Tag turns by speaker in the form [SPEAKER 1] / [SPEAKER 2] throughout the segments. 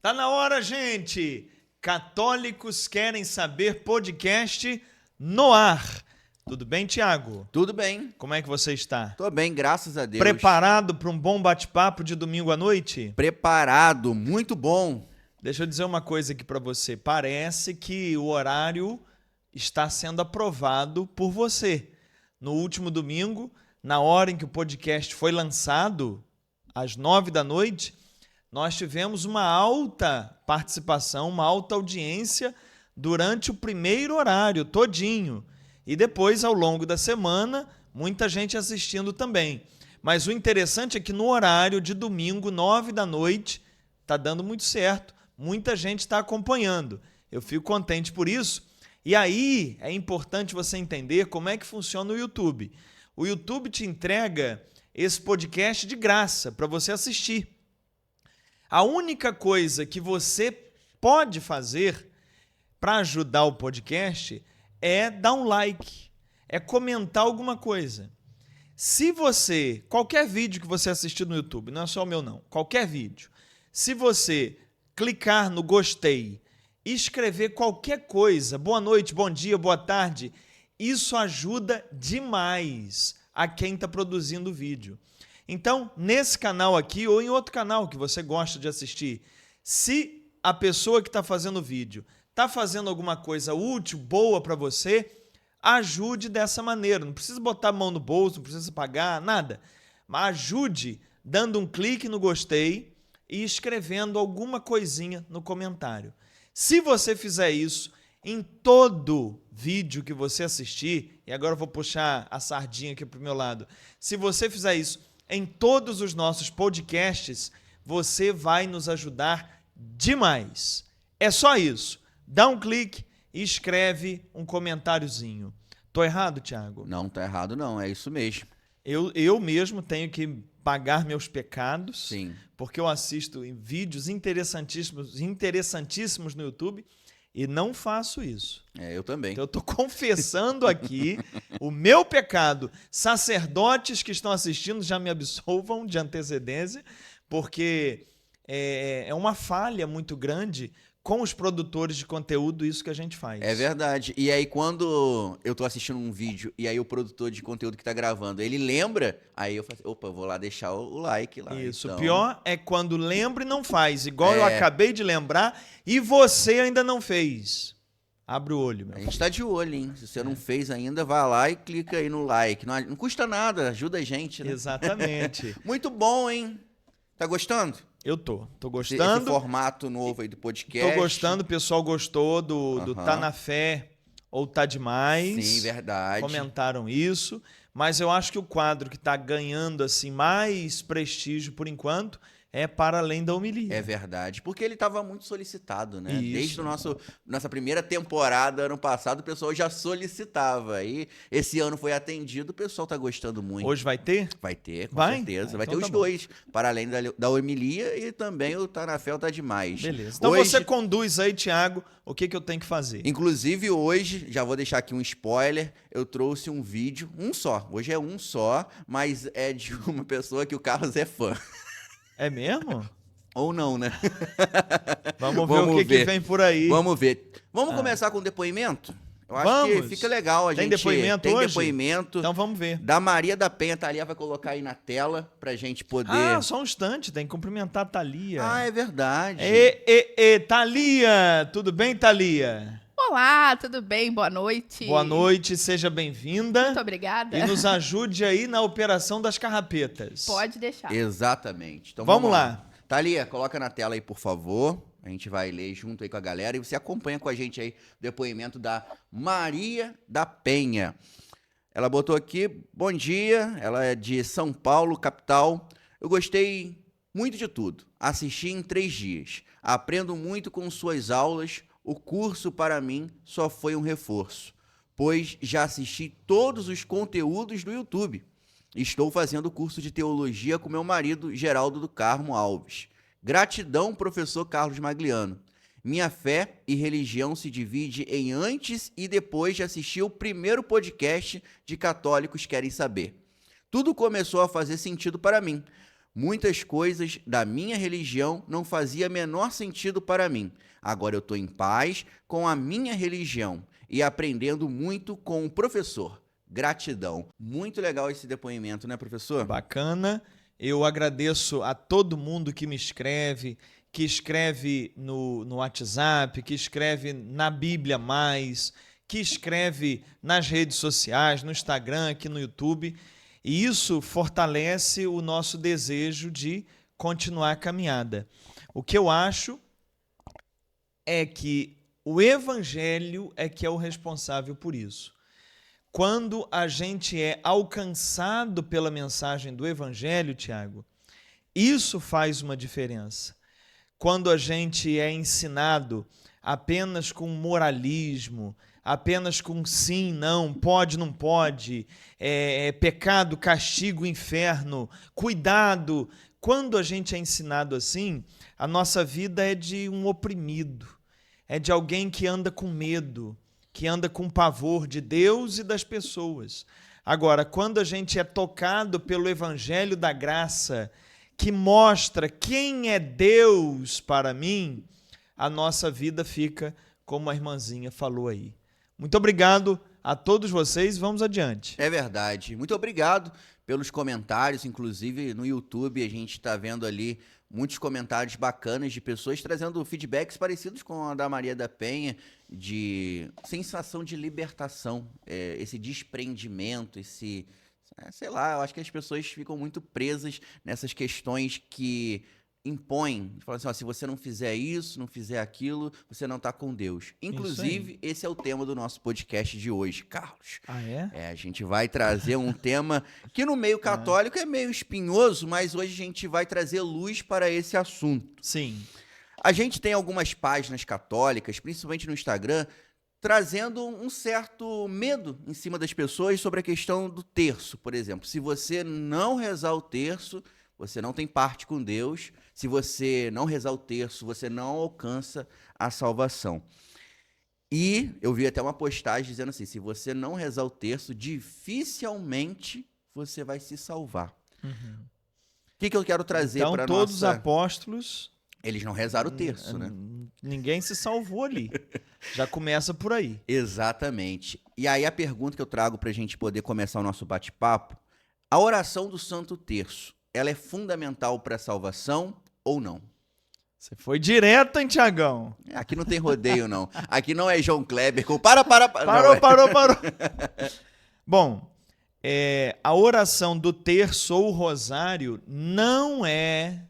[SPEAKER 1] Tá na hora, gente! Católicos Querem Saber podcast no ar. Tudo bem, Tiago?
[SPEAKER 2] Tudo bem.
[SPEAKER 1] Como é que você está?
[SPEAKER 2] Tô bem, graças a Deus.
[SPEAKER 1] Preparado para um bom bate-papo de domingo à noite?
[SPEAKER 2] Preparado, muito bom.
[SPEAKER 1] Deixa eu dizer uma coisa aqui para você. Parece que o horário está sendo aprovado por você. No último domingo, na hora em que o podcast foi lançado, às 9 da noite, nós tivemos uma alta participação, uma alta audiência durante o primeiro horário todinho. E depois, ao longo da semana, muita gente assistindo também. Mas o interessante é que no horário de domingo, 9 da noite, está dando muito certo. Muita gente está acompanhando. Eu fico contente por isso. E aí é importante você entender como é que funciona o YouTube. O YouTube te entrega esse podcast de graça para você assistir. A única coisa que você pode fazer para ajudar o podcast é dar um like, é comentar alguma coisa. Se você, qualquer vídeo que você assistir no YouTube, não é só o meu não, qualquer vídeo, se você clicar no gostei e escrever qualquer coisa, boa noite, bom dia, boa tarde, isso ajuda demais a quem está produzindo o vídeo. Então, nesse canal aqui ou em outro canal que você gosta de assistir, se a pessoa que está fazendo o vídeo está fazendo alguma coisa útil, boa para você, ajude dessa maneira. Não precisa botar a mão no bolso, não precisa pagar, nada. Mas ajude dando um clique no gostei e escrevendo alguma coisinha no comentário. Se você fizer isso em todo vídeo que você assistir, e agora eu vou puxar a sardinha aqui para o meu lado, se você fizer isso em todos os nossos podcasts, você vai nos ajudar demais. É só isso. Dá um clique e escreve um comentáriozinho. Tô errado, Tiago?
[SPEAKER 2] Não, tá errado não, é isso mesmo.
[SPEAKER 1] Eu mesmo tenho que pagar meus pecados,
[SPEAKER 2] Sim.
[SPEAKER 1] porque eu assisto em vídeos interessantíssimos no YouTube e não faço isso.
[SPEAKER 2] Eu também.
[SPEAKER 1] Então eu estou confessando aqui o meu pecado. Sacerdotes que estão assistindo já me absolvam de antecedência, porque é uma falha muito grande com os produtores de conteúdo isso que a gente faz.
[SPEAKER 2] É verdade. E aí, quando eu tô assistindo um vídeo e aí o produtor de conteúdo que tá gravando, ele lembra, aí eu falo assim, opa, eu vou lá deixar o like lá.
[SPEAKER 1] Isso.
[SPEAKER 2] Então...
[SPEAKER 1] O pior é quando lembra e não faz. Igual eu acabei de lembrar e você ainda não fez. Abre o olho, meu.
[SPEAKER 2] A gente tá de olho, hein? Se você não fez ainda, vai lá e clica aí no like. Não custa nada, ajuda a gente, né?
[SPEAKER 1] Exatamente.
[SPEAKER 2] Muito bom, hein? Tá gostando?
[SPEAKER 1] Eu tô gostando.
[SPEAKER 2] Esse formato novo aí do podcast.
[SPEAKER 1] Tô gostando, o pessoal gostou do Tá na Fé ou Tá Demais.
[SPEAKER 2] Sim, verdade.
[SPEAKER 1] Comentaram isso, mas eu acho que o quadro que tá ganhando assim mais prestígio por enquanto é Para Além da Homilia.
[SPEAKER 2] É verdade, porque ele estava muito solicitado, né?
[SPEAKER 1] Isso.
[SPEAKER 2] Desde nossa primeira temporada, ano passado, o pessoal já solicitava. E esse ano foi atendido, o pessoal tá gostando muito.
[SPEAKER 1] Hoje vai ter?
[SPEAKER 2] Vai ter, com
[SPEAKER 1] Vai?
[SPEAKER 2] certeza. Vai
[SPEAKER 1] Então
[SPEAKER 2] ter
[SPEAKER 1] tá
[SPEAKER 2] os
[SPEAKER 1] bom.
[SPEAKER 2] dois, Para Além da Homilia e também o Tá na Fé ou Tá Demais.
[SPEAKER 1] Beleza. Então
[SPEAKER 2] hoje,
[SPEAKER 1] você conduz aí, Tiago, o que eu tenho que fazer.
[SPEAKER 2] inclusive hoje, já vou deixar aqui um spoiler, eu trouxe um vídeo, um só. Hoje é um só, mas é de uma pessoa que o Carlos é fã.
[SPEAKER 1] É mesmo?
[SPEAKER 2] Ou não, né?
[SPEAKER 1] Vamos ver o que vem por aí.
[SPEAKER 2] Vamos ver. Vamos começar com o depoimento? Eu acho
[SPEAKER 1] Vamos.
[SPEAKER 2] que fica legal a gente...
[SPEAKER 1] Tem depoimento hoje?
[SPEAKER 2] Depoimento.
[SPEAKER 1] Então vamos ver.
[SPEAKER 2] Da Maria da Penha. A Thalia vai colocar aí na tela pra gente poder...
[SPEAKER 1] Ah, só um instante, tem que cumprimentar a Thalia.
[SPEAKER 2] Ah, é verdade.
[SPEAKER 1] Thalia! Tudo bem, Thalia?
[SPEAKER 3] Olá, tudo bem? Boa noite.
[SPEAKER 1] Boa noite, seja bem-vinda.
[SPEAKER 3] Muito obrigada.
[SPEAKER 1] E nos ajude aí na operação das carrapetas.
[SPEAKER 3] Pode deixar.
[SPEAKER 2] Exatamente. Então
[SPEAKER 1] Vamos lá.
[SPEAKER 2] Thalia, coloca na tela aí, por favor. A gente vai ler junto aí com a galera e você acompanha com a gente aí o depoimento da Maria da Penha. Ela botou aqui, bom dia, ela é de São Paulo, capital. Eu gostei muito de tudo. Assisti em 3 dias. Aprendo muito com suas aulas. O curso, para mim, só foi um reforço, pois já assisti todos os conteúdos do YouTube. Estou fazendo o curso de teologia com meu marido, Geraldo do Carmo Alves. Gratidão, professor Carlos Magliano. Minha fé e religião se divide em antes e depois de assistir o primeiro podcast de Católicos Querem Saber. Tudo começou a fazer sentido para mim. Muitas coisas da minha religião não faziam menor sentido para mim. Agora eu estou em paz com a minha religião e aprendendo muito com o professor. Gratidão. Muito legal esse depoimento, né, professor?
[SPEAKER 1] Bacana. Eu agradeço a todo mundo que me escreve, que escreve no WhatsApp, que escreve na Bíblia Mais, que escreve nas redes sociais, no Instagram, aqui no YouTube. E isso fortalece o nosso desejo de continuar a caminhada. O que eu acho é que o Evangelho é que é o responsável por isso. Quando a gente é alcançado pela mensagem do Evangelho, Tiago, isso faz uma diferença. Quando a gente é ensinado apenas com moralismo, apenas com sim, não, pode, não pode, pecado, castigo, inferno, cuidado. Quando a gente é ensinado assim, a nossa vida é de um oprimido, é de alguém que anda com medo, que anda com pavor de Deus e das pessoas. Agora, quando a gente é tocado pelo Evangelho da Graça, que mostra quem é Deus para mim, a nossa vida fica como a irmãzinha falou aí. Muito obrigado a todos vocês, vamos adiante.
[SPEAKER 2] É verdade. Muito obrigado pelos comentários, inclusive no YouTube a gente está vendo ali muitos comentários bacanas de pessoas trazendo feedbacks parecidos com a da Maria da Penha, de sensação de libertação, esse desprendimento, esse... sei lá, eu acho que as pessoas ficam muito presas nessas questões que impõem, falam assim, ó, se você não fizer isso, não fizer aquilo, você não está com Deus. Inclusive, esse é o tema do nosso podcast de hoje, Carlos.
[SPEAKER 1] Ah, é?
[SPEAKER 2] A gente vai trazer um tema que no meio católico é meio espinhoso, mas hoje a gente vai trazer luz para esse assunto.
[SPEAKER 1] Sim.
[SPEAKER 2] A gente tem algumas páginas católicas, principalmente no Instagram, trazendo um certo medo em cima das pessoas sobre a questão do terço, por exemplo. Se você não rezar o terço, você não tem parte com Deus. Se você não rezar o terço, você não alcança a salvação. E eu vi até uma postagem dizendo assim, se você não rezar o terço, dificilmente você vai se salvar.
[SPEAKER 1] Uhum.
[SPEAKER 2] O que eu quero trazer para
[SPEAKER 1] Então, todos os apóstolos...
[SPEAKER 2] Eles não rezaram o terço, né?
[SPEAKER 1] Ninguém se salvou ali. Já começa por aí.
[SPEAKER 2] Exatamente. E aí a pergunta que eu trago para a gente poder começar o nosso bate-papo, a oração do Santo Terço, ela é fundamental para a salvação ou não?
[SPEAKER 1] Você foi direto, hein, Tiagão?
[SPEAKER 2] Aqui não tem rodeio, não. Aqui não é João Kleber com
[SPEAKER 1] Parou. Bom, a oração do terço ou rosário não é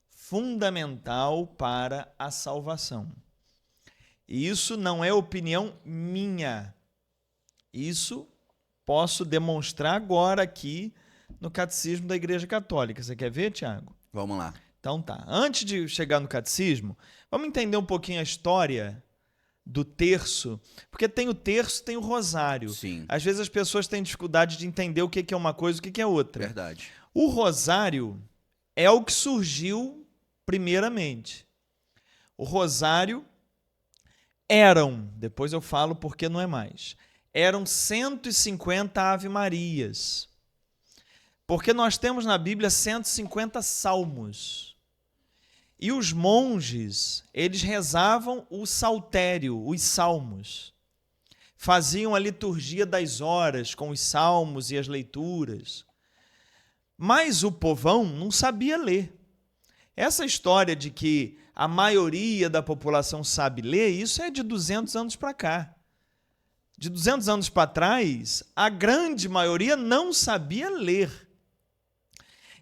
[SPEAKER 1] fundamental para a salvação. E isso não é opinião minha. Isso posso demonstrar agora aqui no Catecismo da Igreja Católica. Você quer ver, Tiago?
[SPEAKER 2] Vamos lá.
[SPEAKER 1] Então tá. Antes de chegar no Catecismo, vamos entender um pouquinho a história do terço, porque tem o terço, tem o rosário.
[SPEAKER 2] Sim.
[SPEAKER 1] Às vezes as pessoas têm dificuldade de entender o que é uma coisa e o que é outra.
[SPEAKER 2] Verdade.
[SPEAKER 1] O rosário é o que surgiu primeiramente. O rosário depois eu falo porque não é mais, eram 150 Ave-Marias. Porque nós temos na Bíblia 150 salmos. E os monges, eles rezavam o saltério, os salmos. Faziam a liturgia das horas com os salmos e as leituras. Mas o povão não sabia ler. Essa história de que a maioria da população sabe ler, isso é de 200 anos para cá. De 200 anos para trás, a grande maioria não sabia ler.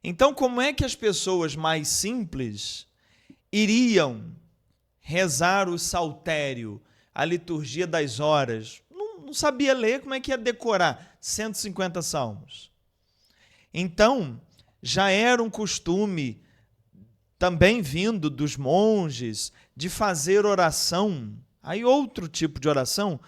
[SPEAKER 1] Então, como é que as pessoas mais simples iriam rezar o saltério, a liturgia das horas? Não sabia ler, como é que ia decorar 150 salmos? Então, já era um costume, também vindo dos monges, de fazer oração, aí outro tipo de oração,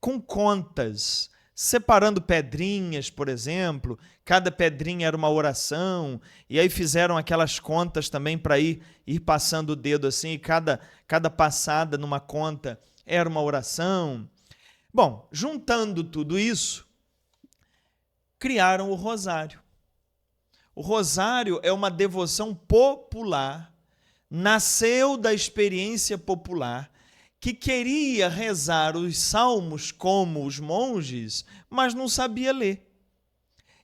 [SPEAKER 1] com contas, separando pedrinhas, por exemplo, cada pedrinha era uma oração, e aí fizeram aquelas contas também para ir passando o dedo assim, e cada passada numa conta era uma oração. Bom, juntando tudo isso, criaram o rosário. O rosário é uma devoção popular, nasceu da experiência popular, que queria rezar os salmos como os monges, mas não sabia ler.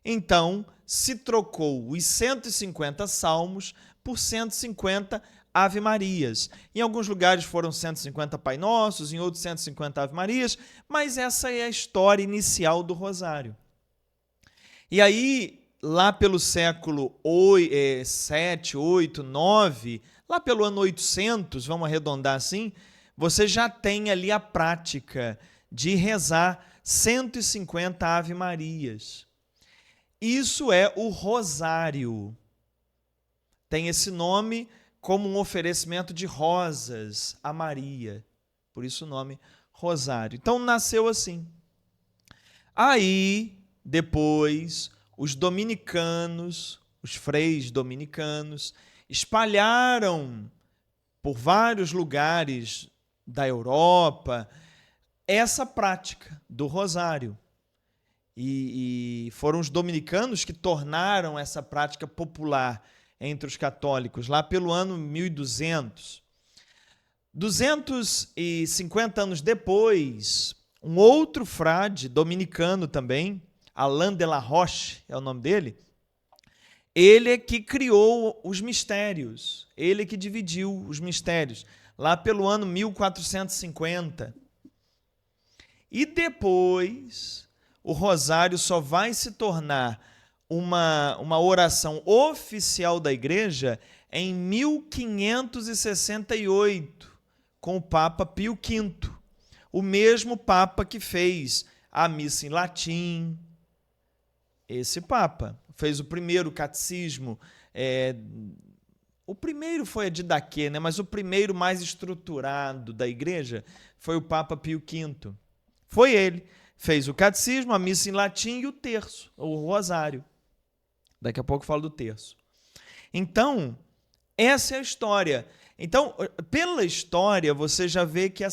[SPEAKER 1] Então, se trocou os 150 salmos por 150 Ave-Marias. Em alguns lugares foram 150 Pai Nossos, em outros 150 Ave-Marias, mas essa é a história inicial do rosário. E aí, lá pelo século 7, 8, 9, lá pelo ano 800, vamos arredondar assim, você já tem ali a prática de rezar 150 Ave-Marias. Isso é o rosário. Tem esse nome como um oferecimento de rosas a Maria. Por isso o nome rosário. Então nasceu assim. Aí, depois, os dominicanos, os freis dominicanos, espalharam por vários lugares da Europa essa prática do rosário. E foram os dominicanos que tornaram essa prática popular entre os católicos, lá pelo ano 1200. 250 anos depois, um outro frade dominicano também, Alain de la Roche é o nome dele, ele é que criou os mistérios, ele é que dividiu os mistérios, lá pelo ano 1450. E depois, o rosário só vai se tornar uma oração oficial da Igreja em 1568, com o Papa Pio V, o mesmo Papa que fez a missa em latim. Esse Papa fez o primeiro catecismo, o primeiro foi a Didaquê, né? Mas o primeiro mais estruturado da Igreja foi o Papa Pio V. Foi ele. Fez o catecismo, a missa em latim e o terço, o rosário. Daqui a pouco eu falo do terço. Então, essa é a história. Então, pela história, você já vê que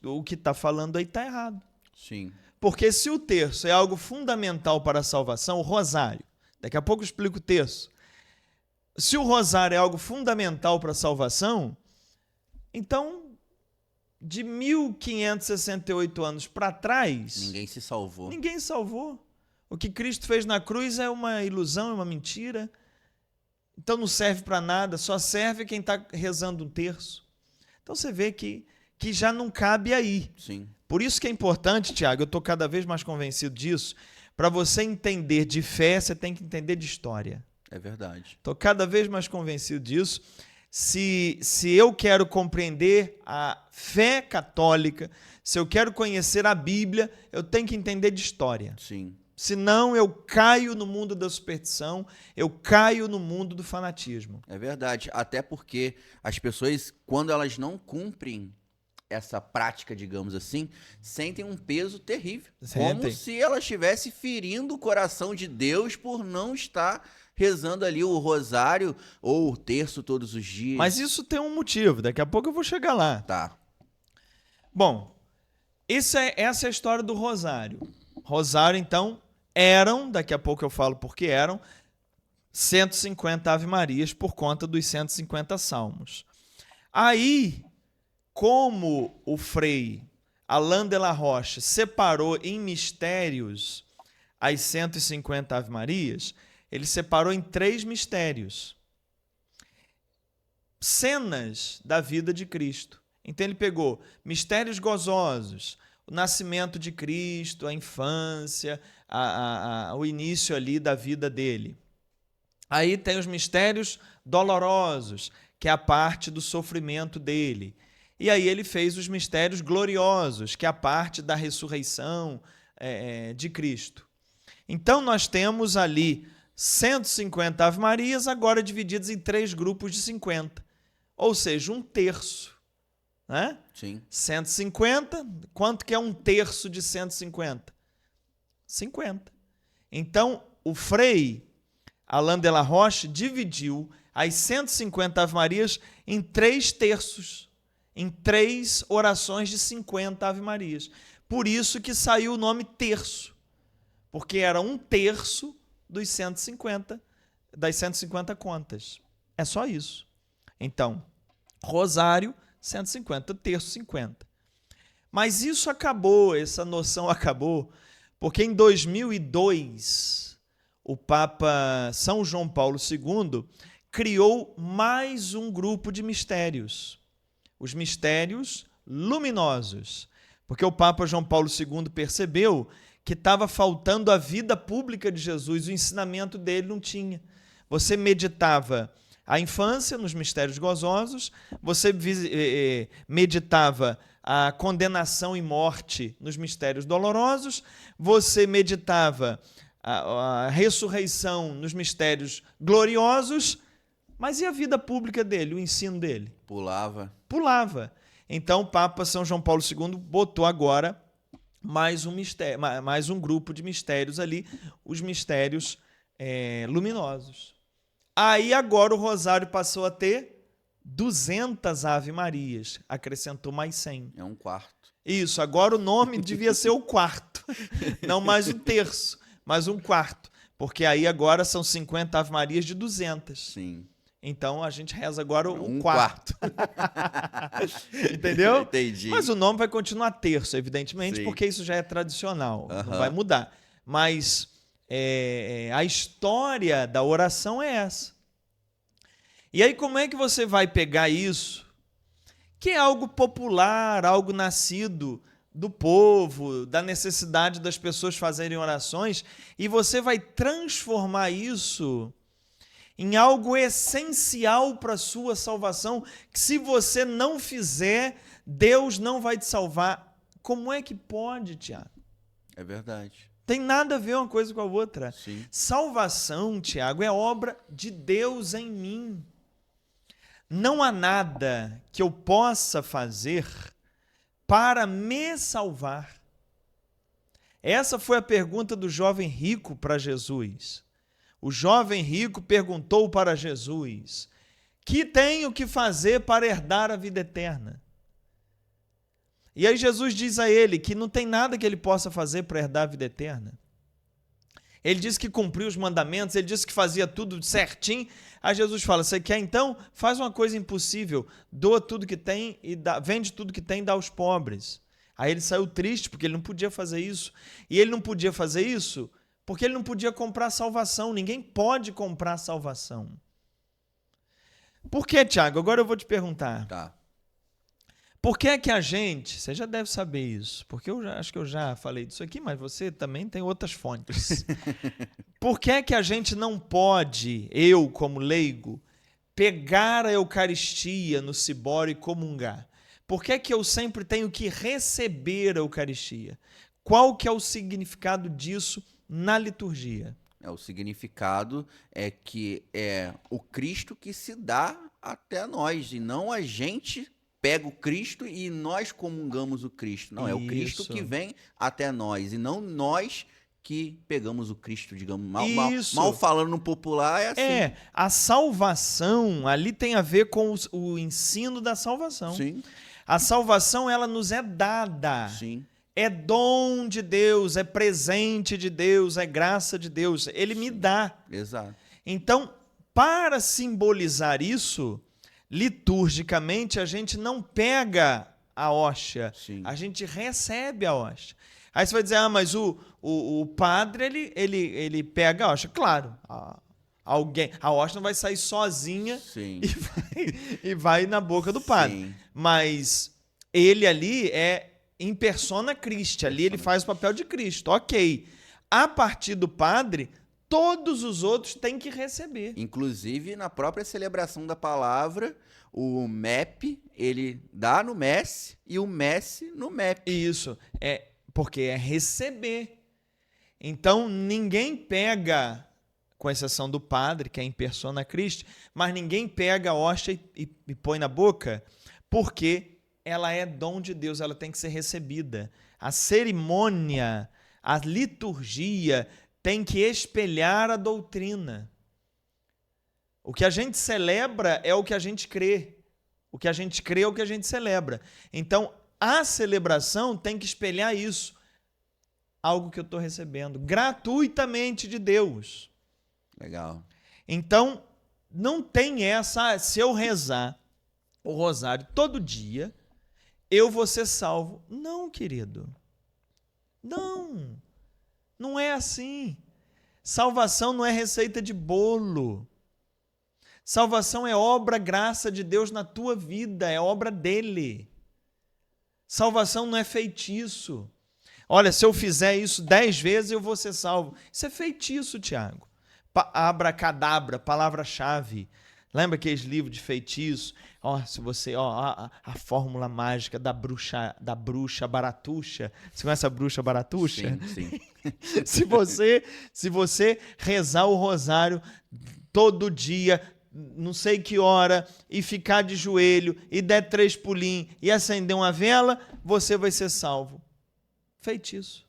[SPEAKER 1] o que está falando aí está errado.
[SPEAKER 2] Sim.
[SPEAKER 1] Porque se o terço é algo fundamental para a salvação, o rosário, daqui a pouco eu explico o terço. Se o rosário é algo fundamental para a salvação, então, de 1568 anos para trás...
[SPEAKER 2] Ninguém se salvou.
[SPEAKER 1] Ninguém salvou. O que Cristo fez na cruz é uma ilusão, é uma mentira. Então não serve para nada, só serve quem está rezando um terço. Então você vê que já não cabe aí.
[SPEAKER 2] Sim.
[SPEAKER 1] Por isso que é importante, Tiago, eu estou cada vez mais convencido disso, para você entender de fé, você tem que entender de história.
[SPEAKER 2] É verdade.
[SPEAKER 1] Estou cada vez mais convencido disso. Se eu quero compreender a fé católica, se eu quero conhecer a Bíblia, eu tenho que entender de história.
[SPEAKER 2] Sim.
[SPEAKER 1] Senão eu caio no mundo da superstição, eu caio no mundo do fanatismo.
[SPEAKER 2] É verdade. Até porque as pessoas, quando elas não cumprem essa prática, digamos assim, sentem um peso terrível. Como se ela estivesse ferindo o coração de Deus por não estar rezando ali o rosário ou o terço todos os dias.
[SPEAKER 1] Mas isso tem um motivo, daqui a pouco eu vou chegar lá.
[SPEAKER 2] Tá.
[SPEAKER 1] Bom, essa é a história do rosário. Rosário, então, daqui a pouco eu falo porque eram, 150 Ave-Marias por conta dos 150 salmos. Aí, como o frei Alain de la Roche separou em mistérios as 150 Ave-Marias, ele separou em 3 mistérios. Cenas da vida de Cristo. Então ele pegou mistérios gozosos, o nascimento de Cristo, a infância, o início ali da vida dele. Aí tem os mistérios dolorosos, que é a parte do sofrimento dele. E aí ele fez os mistérios gloriosos, que é a parte da ressurreição de Cristo. Então nós temos ali 150 Ave-Marias, agora divididas em 3 grupos de 50. Ou seja, um terço. Né?
[SPEAKER 2] Sim.
[SPEAKER 1] 150, quanto que é um terço de 150? 50. Então, o frei Alain de la Roche dividiu as 150 Ave-Marias em 3 terços, em 3 orações de 50 Ave-Marias. Por isso que saiu o nome terço, porque era um terço dos 150 das 150 contas. É só isso. Então, rosário, 150, terço, 50. Mas isso acabou, essa noção acabou, porque em 2002, o Papa São João Paulo II criou mais um grupo de mistérios, os mistérios luminosos, porque o Papa João Paulo II percebeu que estava faltando a vida pública de Jesus, o ensinamento dele não tinha. Você meditava a infância nos mistérios gozosos, você meditava a condenação e morte nos mistérios dolorosos, você meditava a ressurreição nos mistérios gloriosos, mas e a vida pública dele, o ensino dele? Pulava. Então, o Papa São João Paulo II botou agora mais um grupo de mistérios ali, os mistérios luminosos. Aí agora o rosário passou a ter 200 Ave-Marias, acrescentou mais 100.
[SPEAKER 2] É um quarto.
[SPEAKER 1] Isso, agora o nome devia ser o quarto, não mais o terço, mas um quarto, porque aí agora são 50 Ave-Marias de 200.
[SPEAKER 2] Sim.
[SPEAKER 1] Então a gente reza agora
[SPEAKER 2] um
[SPEAKER 1] quarto. Entendeu?
[SPEAKER 2] Entendi.
[SPEAKER 1] Mas o nome vai continuar terço, evidentemente,
[SPEAKER 2] Sim.
[SPEAKER 1] porque isso já é tradicional, não vai mudar. Mas a história da oração é essa. E aí como é que você vai pegar isso, que é algo popular, algo nascido do povo, da necessidade das pessoas fazerem orações, e você vai transformar isso em algo essencial para a sua salvação, que se você não fizer, Deus não vai te salvar. Como é que pode, Tiago?
[SPEAKER 2] É verdade.
[SPEAKER 1] Tem nada a ver uma coisa com a outra.
[SPEAKER 2] Sim.
[SPEAKER 1] Salvação, Tiago, é obra de Deus em mim. Não há nada que eu possa fazer para me salvar. Essa foi a pergunta do jovem rico para Jesus. O jovem rico perguntou para Jesus: que tenho que fazer para herdar a vida eterna? E aí Jesus diz a ele que não tem nada que ele possa fazer para herdar a vida eterna. Ele disse que cumpriu os mandamentos, ele disse que fazia tudo certinho. Aí Jesus fala: você quer então? Faz uma coisa impossível, doa tudo que tem e vende tudo que tem e dá aos pobres. Aí ele saiu triste porque ele não podia fazer isso. E ele não podia fazer isso porque ele não podia comprar salvação. Ninguém pode comprar salvação. Por que, Tiago? Agora eu vou te perguntar.
[SPEAKER 2] Tá.
[SPEAKER 1] Por que é que a gente... Você já deve saber isso, porque acho que eu já falei disso aqui, mas você também tem outras fontes. Por que é que a gente não pode, eu como leigo, pegar a Eucaristia no cibório e comungar? Por que é que eu sempre tenho que receber a Eucaristia? Qual que é o significado disso na liturgia?
[SPEAKER 2] O significado é que é o Cristo que se dá até nós, e não a gente pega o Cristo e nós comungamos o Cristo. Não, é o Cristo que vem até nós, e não nós que pegamos o Cristo, digamos, mal falando no popular, é assim.
[SPEAKER 1] A salvação ali tem a ver com o ensino da salvação.
[SPEAKER 2] Sim.
[SPEAKER 1] A salvação, ela nos é dada.
[SPEAKER 2] Sim.
[SPEAKER 1] É dom de Deus, é presente de Deus, é graça de Deus. Ele me dá.
[SPEAKER 2] Exato.
[SPEAKER 1] Então, para simbolizar isso, liturgicamente, a gente não pega a hóstia,
[SPEAKER 2] Sim.
[SPEAKER 1] a gente recebe a hóstia. Aí você vai dizer, mas o padre, ele pega a hóstia. Claro, a hóstia não vai sair sozinha.
[SPEAKER 2] Sim.
[SPEAKER 1] e vai na boca do padre.
[SPEAKER 2] Sim.
[SPEAKER 1] Mas ele ali é in persona Christi, ali ele faz o papel de Cristo, ok. A partir do padre, todos os outros têm que receber.
[SPEAKER 2] Inclusive, na própria celebração da palavra, o MEP, ele dá no Messi e o Messi no MEP.
[SPEAKER 1] Isso, porque é receber. Então, ninguém pega, com exceção do padre, que é in persona Christi, mas ninguém pega a hóstia e põe na boca, porque ela é dom de Deus, ela tem que ser recebida. A cerimônia, a liturgia tem que espelhar a doutrina. O que a gente celebra é o que a gente crê. O que a gente crê é o que a gente celebra. Então, a celebração tem que espelhar isso. Algo que eu estou recebendo gratuitamente de Deus.
[SPEAKER 2] Legal.
[SPEAKER 1] Então, não tem essa, se eu rezar o rosário todo dia, eu vou ser salvo. Não, querido. Não é assim. Salvação não é receita de bolo. Salvação é obra, graça de Deus na tua vida, é obra dele. Salvação não é feitiço. Olha, se eu fizer isso 10 vezes, eu vou ser salvo. Isso é feitiço, Tiago. Abracadabra, palavra-chave. Lembra aqueles livros de feitiço? Se você, a fórmula mágica da bruxa baratuxa. Você conhece a bruxa baratuxa?
[SPEAKER 2] Sim.
[SPEAKER 1] Se você rezar o rosário todo dia, não sei que hora, e ficar de joelho, e der 3 pulinhos, e acender uma vela, você vai ser salvo. Feitiço.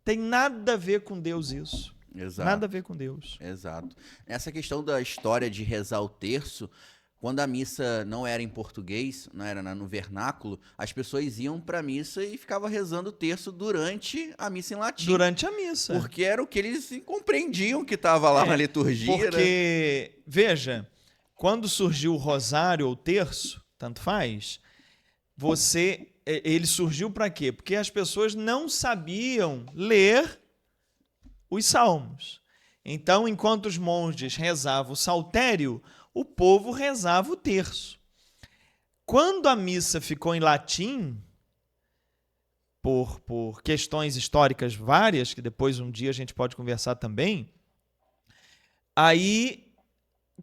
[SPEAKER 1] Tem nada a ver com Deus isso.
[SPEAKER 2] Exato.
[SPEAKER 1] Nada a ver com Deus.
[SPEAKER 2] Exato. Essa questão da história de rezar o terço, quando a missa não era em português, não era no vernáculo, as pessoas iam para a missa e ficavam rezando o terço durante a missa em latim.
[SPEAKER 1] Durante a missa.
[SPEAKER 2] Porque era o que eles compreendiam que estava lá na liturgia.
[SPEAKER 1] Porque, veja, quando surgiu o rosário ou o terço, tanto faz, ele surgiu para quê? Porque as pessoas não sabiam ler os salmos. Então, enquanto os monges rezavam o saltério, o povo rezava o terço. Quando a missa ficou em latim, por questões históricas várias, que depois um dia a gente pode conversar também, aí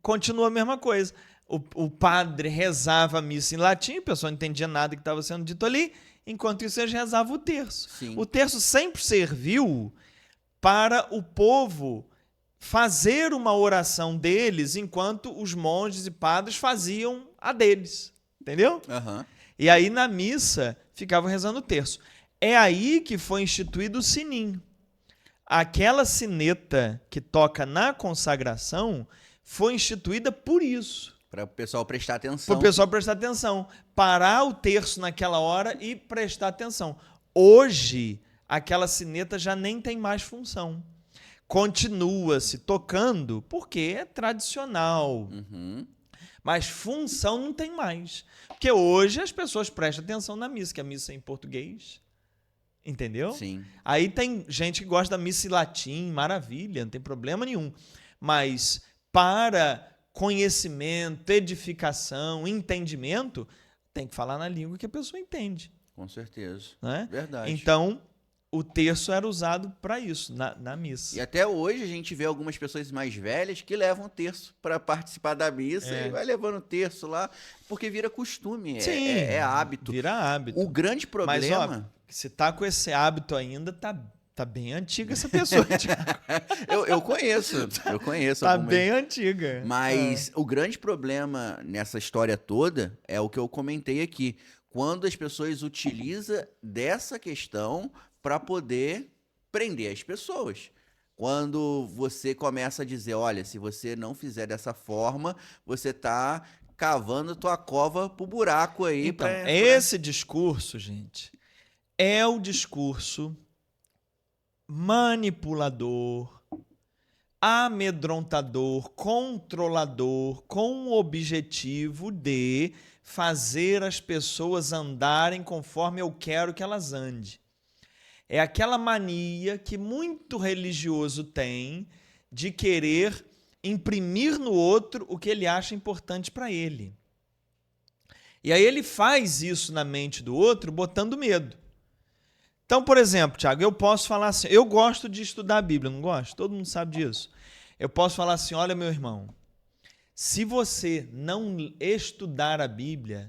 [SPEAKER 1] continua a mesma coisa. O padre rezava a missa em latim, a pessoa não entendia nada que estava sendo dito ali, enquanto isso eles rezavam o terço.
[SPEAKER 2] Sim.
[SPEAKER 1] O terço sempre serviu para o povo fazer uma oração deles enquanto os monges e padres faziam a deles. Entendeu?
[SPEAKER 2] Uhum.
[SPEAKER 1] E aí na missa ficavam rezando o terço. É aí que foi instituído o sininho. Aquela sineta que toca na consagração foi instituída por isso.
[SPEAKER 2] Para o pessoal prestar atenção.
[SPEAKER 1] Para o pessoal prestar atenção. Parar o terço naquela hora e prestar atenção. Hoje, aquela sineta já nem tem mais função. Continua-se tocando porque é tradicional.
[SPEAKER 2] Uhum.
[SPEAKER 1] Mas função não tem mais. Porque hoje as pessoas prestam atenção na missa, que a missa é em português. Entendeu?
[SPEAKER 2] Sim.
[SPEAKER 1] Aí tem gente que gosta da missa em latim, maravilha, não tem problema nenhum. Mas para conhecimento, edificação, entendimento, tem que falar na língua que a pessoa entende.
[SPEAKER 2] Com certeza.
[SPEAKER 1] Né?
[SPEAKER 2] Verdade.
[SPEAKER 1] Então, o terço era usado para isso, na missa.
[SPEAKER 2] E até hoje a gente vê algumas pessoas mais velhas que levam terço para participar da missa e vai levando terço lá, porque vira costume,
[SPEAKER 1] Sim,
[SPEAKER 2] é hábito.
[SPEAKER 1] Vira hábito.
[SPEAKER 2] O grande problema...
[SPEAKER 1] Mas, ó, se tá com esse hábito ainda, tá bem antiga essa pessoa.
[SPEAKER 2] eu conheço
[SPEAKER 1] Tá
[SPEAKER 2] algumas...
[SPEAKER 1] bem antiga.
[SPEAKER 2] Mas o grande problema nessa história toda é o que eu comentei aqui. Quando as pessoas utilizam dessa questão para poder prender as pessoas. Quando você começa a dizer, olha, se você não fizer dessa forma, você está cavando tua cova pro buraco aí.
[SPEAKER 1] Então, esse discurso, gente, é o discurso manipulador, amedrontador, controlador, com o objetivo de fazer as pessoas andarem conforme eu quero que elas andem. É aquela mania que muito religioso tem de querer imprimir no outro o que ele acha importante para ele. E aí ele faz isso na mente do outro botando medo. Então, por exemplo, Tiago, eu posso falar assim, eu gosto de estudar a Bíblia, não gosto? Todo mundo sabe disso. Eu posso falar assim, olha, meu irmão, se você não estudar a Bíblia,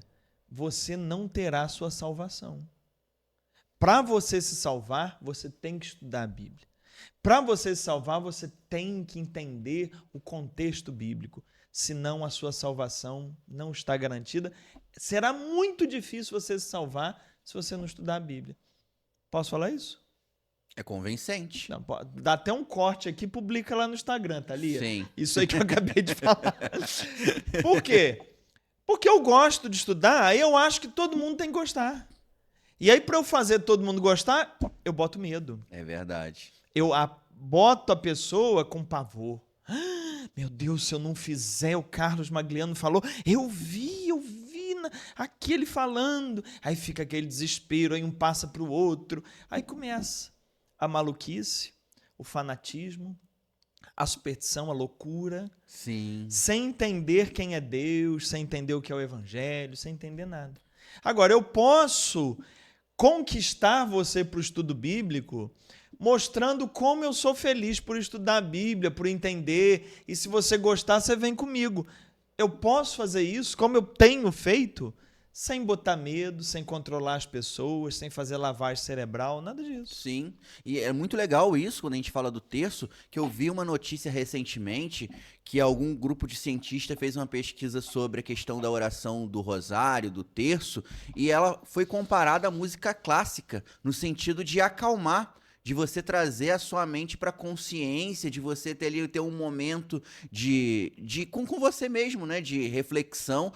[SPEAKER 1] você não terá sua salvação. Para você se salvar, você tem que estudar a Bíblia. Para você se salvar, você tem que entender o contexto bíblico. Senão a sua salvação não está garantida. Será muito difícil você se salvar se você não estudar a Bíblia. Posso falar isso?
[SPEAKER 2] É convincente.
[SPEAKER 1] Não, dá até um corte aqui, publica lá no Instagram, tá ali?
[SPEAKER 2] Sim.
[SPEAKER 1] Isso aí que eu acabei de falar. Por quê? Porque eu gosto de estudar, aí eu acho que todo mundo tem que gostar. E aí, para eu fazer todo mundo gostar, eu boto medo.
[SPEAKER 2] É verdade.
[SPEAKER 1] Eu boto a pessoa com pavor. Meu Deus, se eu não fizer, o Carlos Magliano falou, eu vi aqui ele falando. Aí fica aquele desespero, aí um passa para o outro. Aí começa a maluquice, o fanatismo, a superstição, a loucura.
[SPEAKER 2] Sim.
[SPEAKER 1] Sem entender quem é Deus, sem entender o que é o Evangelho, sem entender nada. Agora, eu posso conquistar você para o estudo bíblico mostrando como eu sou feliz por estudar a Bíblia, por entender, e se você gostar, você vem comigo. Eu posso fazer isso, como eu tenho feito, sem botar medo, sem controlar as pessoas, sem fazer lavagem cerebral, nada disso.
[SPEAKER 2] Sim, e é muito legal isso, quando a gente fala do terço, que eu vi uma notícia recentemente que algum grupo de cientistas fez uma pesquisa sobre a questão da oração do rosário, do terço, e ela foi comparada à música clássica, no sentido de acalmar, de você trazer a sua mente para a consciência, de você ter um momento com você mesmo, né, de reflexão.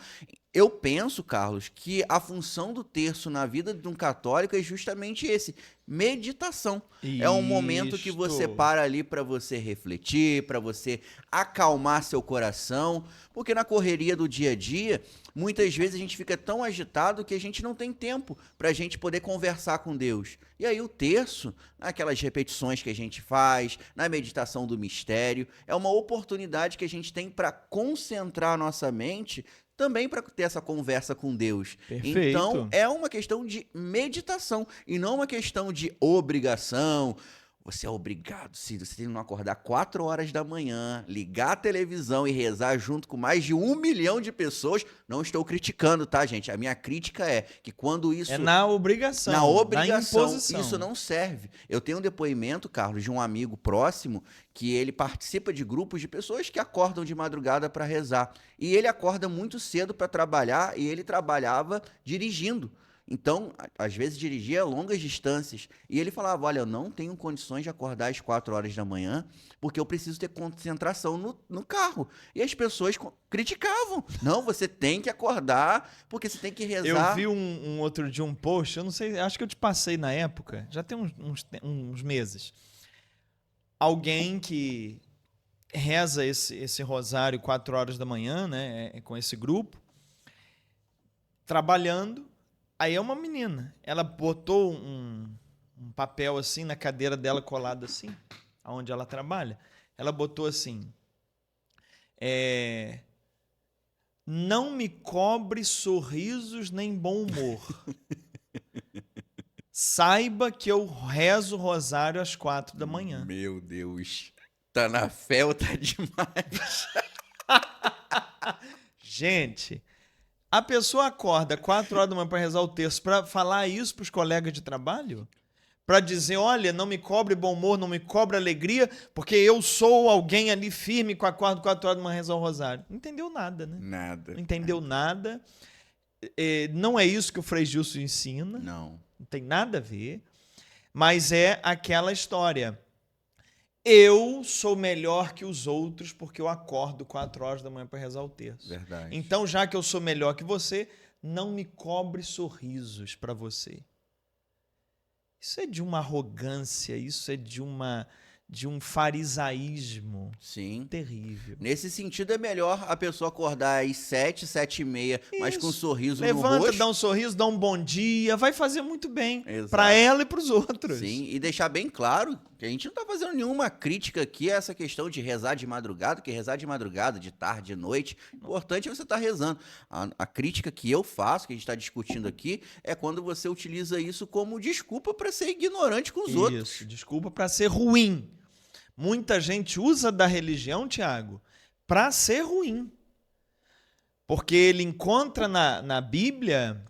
[SPEAKER 2] Eu penso, Carlos, que a função do terço na vida de um católico é justamente esse, meditação. É um momento que você para ali para você refletir, para você acalmar seu coração, porque na correria do dia a dia, muitas vezes a gente fica tão agitado que a gente não tem tempo para a gente poder conversar com Deus. E aí o terço, naquelas repetições que a gente faz, na meditação do mistério, é uma oportunidade que a gente tem para concentrar a nossa mente também para ter essa conversa com Deus.
[SPEAKER 1] Perfeito.
[SPEAKER 2] Então, é uma questão de meditação e não uma questão de obrigação. Você é obrigado, se você tem que não acordar 4 horas da manhã, ligar a televisão e rezar junto com mais de 1 milhão de pessoas. Não estou criticando, tá, gente? A minha crítica é que quando isso...
[SPEAKER 1] É na obrigação,
[SPEAKER 2] na
[SPEAKER 1] imposição.
[SPEAKER 2] Isso não serve. Eu tenho um depoimento, Carlos, de um amigo próximo que ele participa de grupos de pessoas que acordam de madrugada para rezar. E ele acorda muito cedo para trabalhar e ele trabalhava dirigindo. Então, às vezes dirigia longas distâncias. E ele falava, olha, eu não tenho condições de acordar às 4 horas da manhã, porque eu preciso ter concentração no carro. E as pessoas criticavam. Não, você tem que acordar, porque você tem que rezar.
[SPEAKER 1] Eu vi um outro dia um post, eu não sei, acho que eu te passei na época, já tem uns meses. Alguém que reza esse rosário 4 horas da manhã, né, com esse grupo, trabalhando. Aí é uma menina, ela botou um papel assim na cadeira dela colado assim, onde ela trabalha. Ela botou assim, não me cobre sorrisos nem bom humor. Saiba que eu rezo o rosário às 4 da manhã.
[SPEAKER 2] Meu Deus, tá na fé ou tá demais?
[SPEAKER 1] Gente... A pessoa acorda 4 horas da manhã para rezar o terço, para falar isso para os colegas de trabalho? Para dizer, olha, não me cobre bom humor, não me cobre alegria, porque eu sou alguém ali firme que acorda 4 horas da manhã rezar o rosário. Não entendeu nada, né?
[SPEAKER 2] Nada.
[SPEAKER 1] Não entendeu nada. Não é isso que o Frei Gilson ensina.
[SPEAKER 2] Não.
[SPEAKER 1] Não tem nada a ver. Mas é aquela história. Eu sou melhor que os outros porque eu acordo 4 horas da manhã para rezar o terço.
[SPEAKER 2] Verdade.
[SPEAKER 1] Então, já que eu sou melhor que você, não me cobre sorrisos para você. Isso é de uma arrogância, isso é de um farisaísmo.
[SPEAKER 2] Sim.
[SPEAKER 1] Terrível.
[SPEAKER 2] Nesse sentido, é melhor a pessoa acordar às 7, 7h30, mas com um sorriso no rosto.
[SPEAKER 1] Levanta, dá um sorriso, dá um bom dia, vai fazer muito bem
[SPEAKER 2] Exato.
[SPEAKER 1] para ela e para os outros.
[SPEAKER 2] Sim, e deixar bem claro que a gente não está fazendo nenhuma crítica aqui a essa questão de rezar de madrugada, que rezar de madrugada, de tarde, de noite, o importante é você estar rezando. A crítica que eu faço, que a gente está discutindo aqui, é quando você utiliza isso como desculpa para ser ignorante com os outros.
[SPEAKER 1] Isso, desculpa para ser ruim. Muita gente usa da religião, Tiago, para ser ruim. Porque ele encontra na Bíblia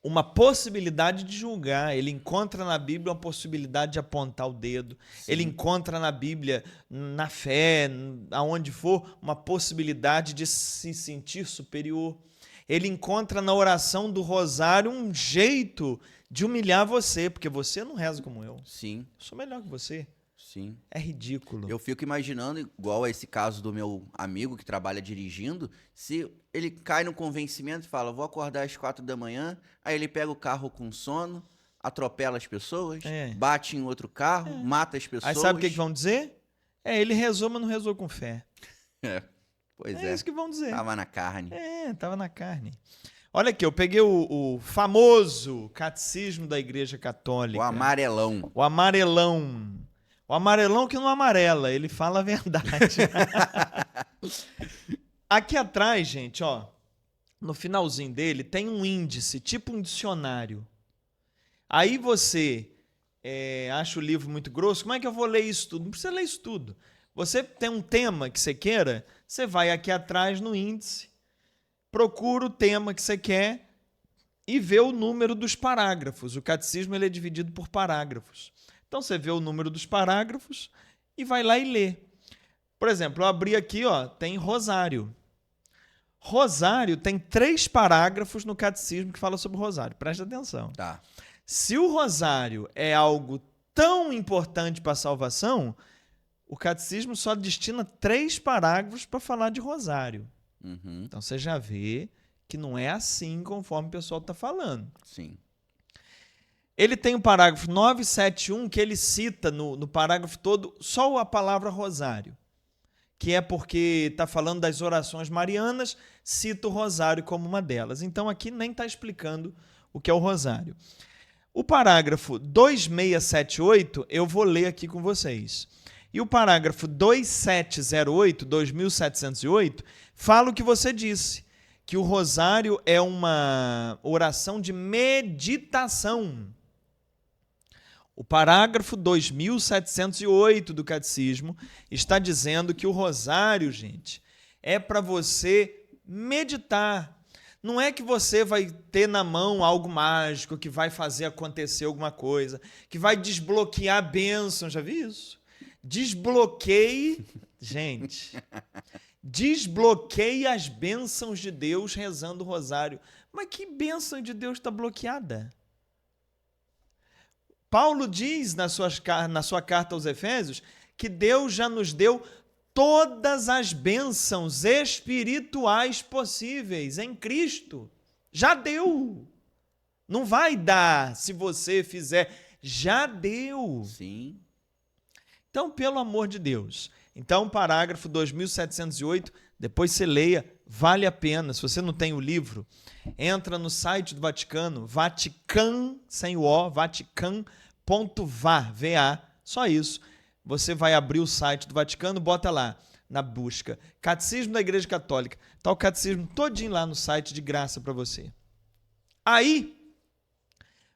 [SPEAKER 1] uma possibilidade de julgar, ele encontra na Bíblia uma possibilidade de apontar o dedo,
[SPEAKER 2] Sim.
[SPEAKER 1] Ele encontra na Bíblia, na fé, aonde for, uma possibilidade de se sentir superior. Ele encontra na oração do rosário um jeito de humilhar você, porque você não reza como eu.
[SPEAKER 2] Sim.
[SPEAKER 1] Eu sou melhor que você.
[SPEAKER 2] Sim.
[SPEAKER 1] É ridículo.
[SPEAKER 2] Eu fico imaginando, igual a esse caso do meu amigo que trabalha dirigindo, se ele cai no convencimento e fala, vou acordar às 4 da manhã, aí ele pega o carro com sono, atropela as pessoas, bate em outro carro, mata as pessoas.
[SPEAKER 1] Aí sabe o que vão dizer? Ele rezou, mas não rezou com fé.
[SPEAKER 2] Pois
[SPEAKER 1] É isso que vão dizer.
[SPEAKER 2] Tava na carne.
[SPEAKER 1] Tava na carne. Olha aqui, eu peguei o famoso Catecismo da Igreja Católica.
[SPEAKER 2] O amarelão.
[SPEAKER 1] O amarelão. O amarelão que não amarela, ele fala a verdade. Aqui atrás, gente, ó, no finalzinho dele tem um índice, tipo um dicionário. Aí você acha o livro muito grosso, como é que eu vou ler isso tudo? Não precisa ler isso tudo. Você tem um tema que você queira, você vai aqui atrás no índice, procura o tema que você quer e vê o número dos parágrafos. O catecismo ele é dividido por parágrafos. Então você vê o número dos parágrafos e vai lá e lê. Por exemplo, eu abri aqui, ó, tem rosário. Rosário tem 3 parágrafos no catecismo que fala sobre o rosário. Presta atenção.
[SPEAKER 2] Tá.
[SPEAKER 1] Se o rosário é algo tão importante para a salvação, o catecismo só destina 3 parágrafos para falar de rosário.
[SPEAKER 2] Uhum.
[SPEAKER 1] Então você já vê que não é assim conforme o pessoal está falando.
[SPEAKER 2] Sim.
[SPEAKER 1] Ele tem o parágrafo 971 que ele cita no parágrafo todo só a palavra rosário, que é porque está falando das orações marianas, cita o rosário como uma delas. Então aqui nem está explicando o que é o rosário. O parágrafo 2678 eu vou ler aqui com vocês. E o parágrafo 2708, 2708, fala o que você disse, que o rosário é uma oração de meditação. O parágrafo 2708 do Catecismo está dizendo que o rosário, gente, é para você meditar. Não é que você vai ter na mão algo mágico, que vai fazer acontecer alguma coisa, que vai desbloquear a bênção. Já vi isso? Desbloqueie, gente, desbloqueie as bênçãos de Deus rezando o rosário. Mas que bênção de Deus está bloqueada? Paulo diz na sua carta aos Efésios que Deus já nos deu todas as bênçãos espirituais possíveis em Cristo. Já deu. Não vai dar se você fizer. Já deu.
[SPEAKER 2] Sim.
[SPEAKER 1] Então, pelo amor de Deus. Então, parágrafo 2708, depois você leia, vale a pena. Se você não tem o livro, entra no site do Vaticano, Vatican, sem o O, vatican.va, V-A, só isso. Você vai abrir o site do Vaticano, bota lá, na busca, Catecismo da Igreja Católica. Está o catecismo todinho lá no site, de graça para você. Aí,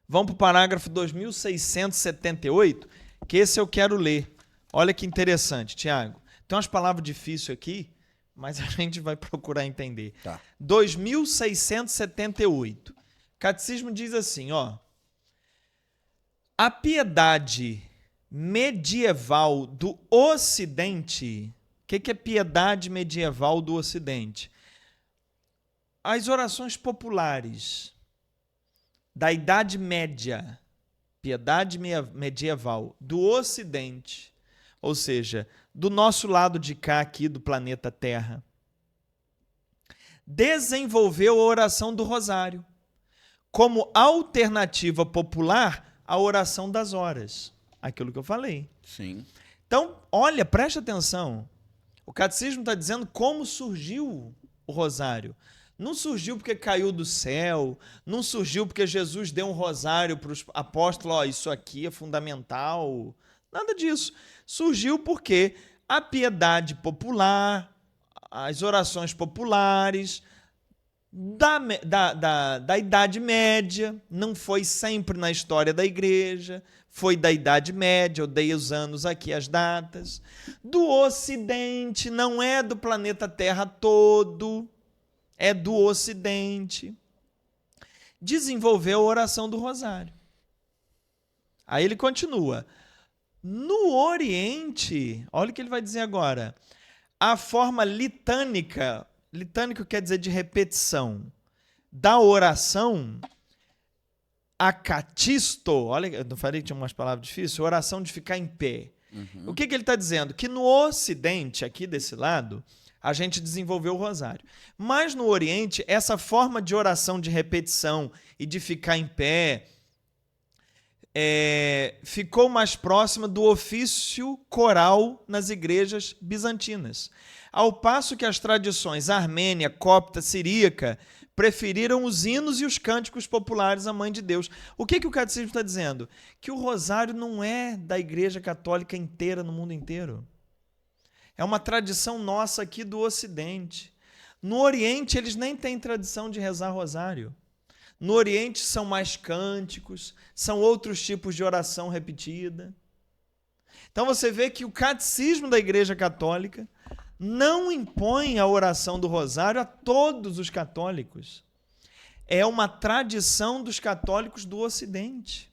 [SPEAKER 1] vamos para o parágrafo 2678, que esse eu quero ler. Olha que interessante, Tiago. Tem umas palavras difíceis aqui, mas a gente vai procurar entender.
[SPEAKER 2] Tá.
[SPEAKER 1] 2678. Catecismo diz assim, ó. A piedade medieval do Ocidente. O que é piedade medieval do Ocidente? As orações populares da Idade Média, piedade medieval do Ocidente, ou seja, do nosso lado de cá aqui do planeta Terra, desenvolveu a oração do rosário como alternativa popular à oração das horas. Aquilo que eu falei.
[SPEAKER 2] Sim.
[SPEAKER 1] Então, olha, preste atenção. O catecismo está dizendo como surgiu o rosário. Não surgiu porque caiu do céu, não surgiu porque Jesus deu um rosário para os apóstolos, ó, isso aqui é fundamental. Nada disso. Surgiu porque a piedade popular, as orações populares da Idade Média, não foi sempre na história da igreja, foi da Idade Média, eu dei os anos aqui, as datas, do Ocidente, não é do planeta Terra todo, é do Ocidente. Desenvolveu a oração do rosário. Aí ele continua. No Oriente, olha o que ele vai dizer agora, a forma litânica quer dizer de repetição, da oração, acatisto, olha, eu não falei que tinha umas palavras difíceis, oração de ficar em pé. Uhum. O que ele está dizendo? Que no Ocidente, aqui desse lado, a gente desenvolveu o rosário. Mas no Oriente, essa forma de oração de repetição e de ficar em pé ficou mais próxima do ofício coral nas igrejas bizantinas, ao passo que as tradições armênia, copta, siríaca preferiram os hinos e os cânticos populares à Mãe de Deus. O que o catecismo está dizendo? Que o rosário não é da Igreja Católica inteira no mundo inteiro. É uma tradição nossa aqui do Ocidente. No Oriente, eles nem têm tradição de rezar rosário. No Oriente são mais cânticos, são outros tipos de oração repetida. Então você vê que o catecismo da Igreja Católica não impõe a oração do rosário a todos os católicos. É uma tradição dos católicos do Ocidente.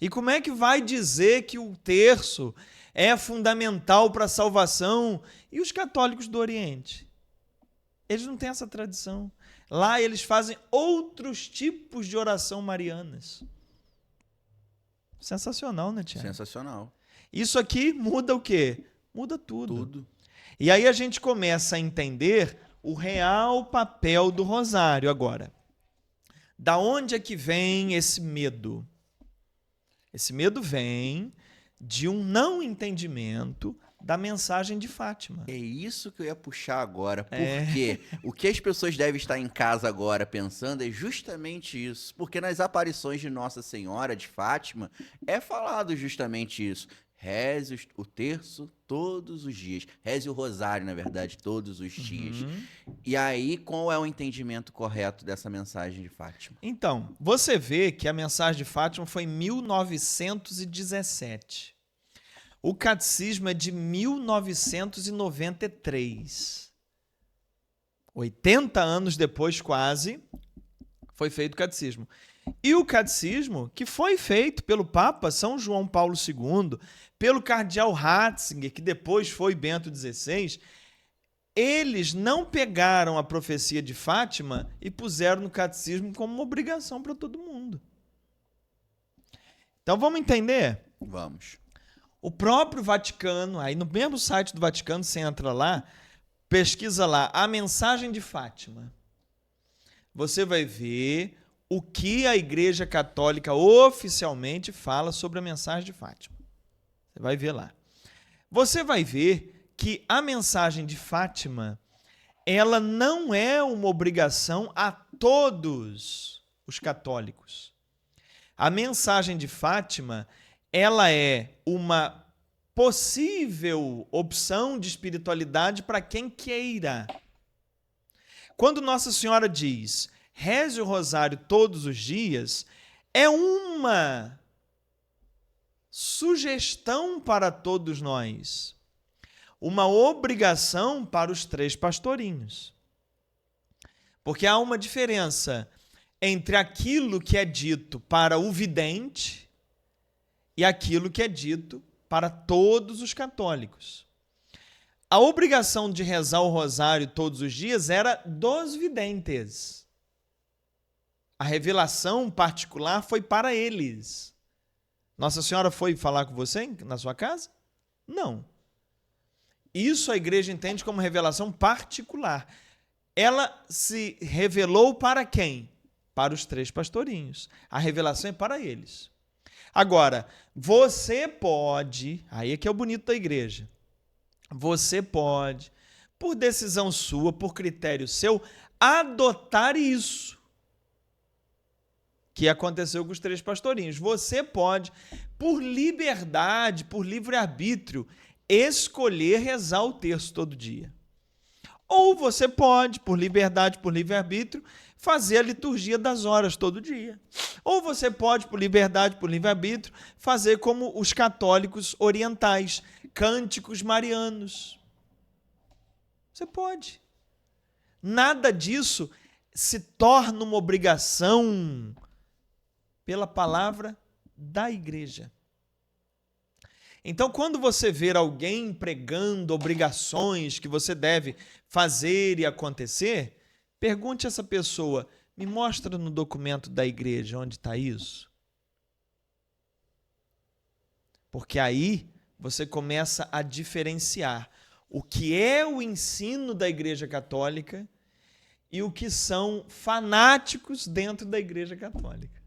[SPEAKER 1] E como é que vai dizer que o terço é fundamental para a salvação e os católicos do Oriente? Eles não têm essa tradição. Lá eles fazem outros tipos de oração marianas. Sensacional, né, Tiago?
[SPEAKER 2] Sensacional.
[SPEAKER 1] Isso aqui muda o quê? Muda tudo.
[SPEAKER 2] Tudo.
[SPEAKER 1] E aí a gente começa a entender o real papel do rosário agora. Da onde é que vem esse medo? Esse medo vem de um não entendimento da mensagem de Fátima.
[SPEAKER 2] É isso que eu ia puxar agora, porque o que as pessoas devem estar em casa agora pensando é justamente isso, porque nas aparições de Nossa Senhora de Fátima é falado justamente isso. Reze o terço todos os dias, reze o rosário, na verdade, todos os dias. E aí, qual é o entendimento correto dessa mensagem de Fátima?
[SPEAKER 1] Então, você vê que a mensagem de Fátima foi em 1917. O catecismo é de 1993. 80 anos depois, quase, foi feito o catecismo. E o catecismo, que foi feito pelo Papa São João Paulo II, pelo cardeal Ratzinger, que depois foi Bento XVI, eles não pegaram a profecia de Fátima e puseram no catecismo como uma obrigação para todo mundo. Então vamos entender?
[SPEAKER 2] Vamos.
[SPEAKER 1] O próprio Vaticano, aí no mesmo site do Vaticano, você entra lá, pesquisa lá, a mensagem de Fátima. Você vai ver o que a Igreja Católica oficialmente fala sobre a mensagem de Fátima. Você vai ver lá. Você vai ver que a mensagem de Fátima, ela não é uma obrigação a todos os católicos. A mensagem de Fátima, ela é uma possível opção de espiritualidade para quem queira. Quando Nossa Senhora diz, reze o rosário todos os dias, é uma sugestão para todos nós, uma obrigação para os 3 pastorinhos. Porque há uma diferença entre aquilo que é dito para o vidente e aquilo que é dito para todos os católicos. A obrigação de rezar o rosário todos os dias era dos videntes. A revelação particular foi para eles. Nossa Senhora foi falar com você na sua casa? Não. Isso a igreja entende como revelação particular. Ela se revelou para quem? Para os 3 pastorinhos. A revelação é para eles. Agora, você pode, aí é que é o bonito da igreja, você pode, por decisão sua, por critério seu, adotar isso que aconteceu com os 3 pastorinhos. Você pode, por liberdade, por livre-arbítrio, escolher rezar o terço todo dia. Ou você pode, por liberdade, por livre-arbítrio, fazer a liturgia das horas todo dia. Ou você pode, por liberdade, por livre-arbítrio, fazer como os católicos orientais, cânticos marianos. Você pode. Nada disso se torna uma obrigação pela palavra da igreja. Então, quando você ver alguém pregando obrigações que você deve fazer e acontecer, pergunte a essa pessoa, me mostra no documento da igreja onde está isso. Porque aí você começa a diferenciar o que é o ensino da Igreja Católica e o que são fanáticos dentro da Igreja Católica.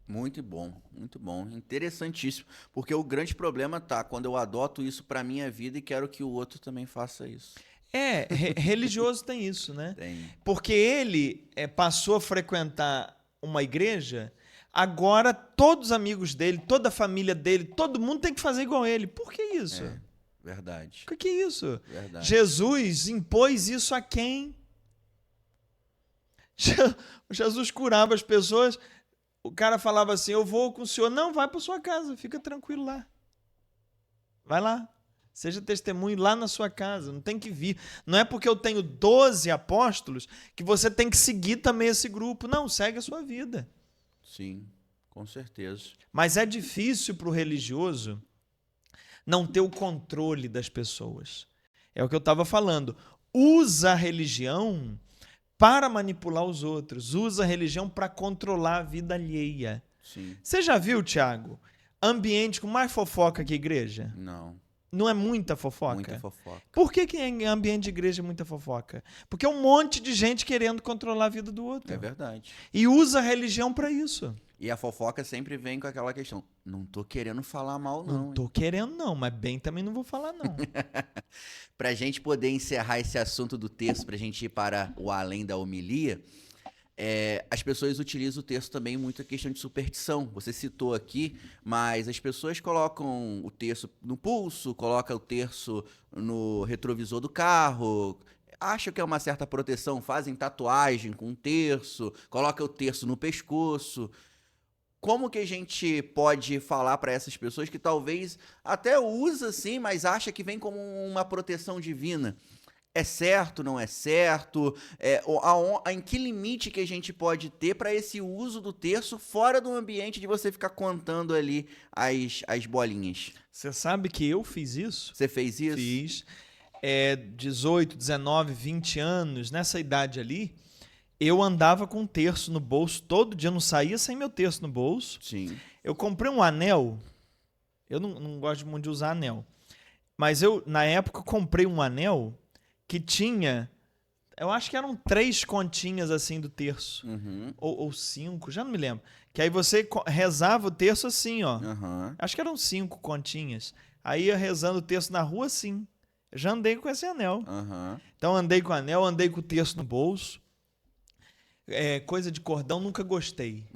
[SPEAKER 2] Muito bom, muito bom. Interessantíssimo. Porque o grande problema tá quando eu adoto isso para minha vida e quero que o outro também faça isso.
[SPEAKER 1] Religioso tem isso, né?
[SPEAKER 2] Tem.
[SPEAKER 1] Porque ele passou a frequentar uma igreja, agora todos os amigos dele, toda a família dele, todo mundo tem que fazer igual ele. Por que isso?
[SPEAKER 2] Verdade.
[SPEAKER 1] O que é isso?
[SPEAKER 2] Verdade.
[SPEAKER 1] Jesus impôs isso a quem? Jesus curava as pessoas, o cara falava assim, eu vou com o senhor. Não, vai para sua casa, fica tranquilo lá. Vai lá. Seja testemunho lá na sua casa, não tem que vir. Não é porque eu tenho 12 apóstolos que você tem que seguir também esse grupo. Não, segue a sua vida.
[SPEAKER 2] Sim, com certeza.
[SPEAKER 1] Mas é difícil para o religioso não ter o controle das pessoas. É o que eu estava falando. Usa a religião para manipular os outros. Usa a religião para controlar a vida alheia.
[SPEAKER 2] Sim.
[SPEAKER 1] Você já viu, Thiago, ambiente com mais fofoca que igreja?
[SPEAKER 2] Não.
[SPEAKER 1] Não é muita fofoca?
[SPEAKER 2] Muita fofoca.
[SPEAKER 1] Por que em ambiente de igreja é muita fofoca? Porque é um monte de gente querendo controlar a vida do outro.
[SPEAKER 2] É verdade.
[SPEAKER 1] E usa a religião para isso.
[SPEAKER 2] E a fofoca sempre vem com aquela questão, não tô querendo falar mal não.
[SPEAKER 1] Não tô querendo não, mas bem também não vou falar não.
[SPEAKER 2] Pra gente poder encerrar esse assunto do texto, pra gente ir para o além da homilia, as pessoas utilizam o texto também muito a questão de superstição. Você citou aqui, mas as pessoas colocam o terço no pulso, colocam o terço no retrovisor do carro, acham que é uma certa proteção, fazem tatuagem com um terço, colocam o terço no pescoço. Como que a gente pode falar para essas pessoas que talvez até usa assim, mas acha que vem como uma proteção divina? É certo, não é certo? Em que limite que a gente pode ter para esse uso do terço fora do ambiente de você ficar contando ali as bolinhas?
[SPEAKER 1] Você sabe que eu fiz isso?
[SPEAKER 2] Você fez isso?
[SPEAKER 1] Fiz. 18, 19, 20 anos, nessa idade ali, eu andava com um terço no bolso todo dia, não saía sem meu terço no bolso.
[SPEAKER 2] Sim.
[SPEAKER 1] Eu comprei um anel, eu não gosto muito de usar anel, mas na época, comprei um anel que tinha, eu acho que eram 3 continhas assim do terço, ou 5, já não me lembro. Que aí você rezava o terço assim, ó. Acho que eram 5 continhas. Aí ia rezando o terço na rua assim. Eu já andei com esse anel. Então andei com o anel, andei com o terço no bolso. Coisa de cordão, nunca gostei.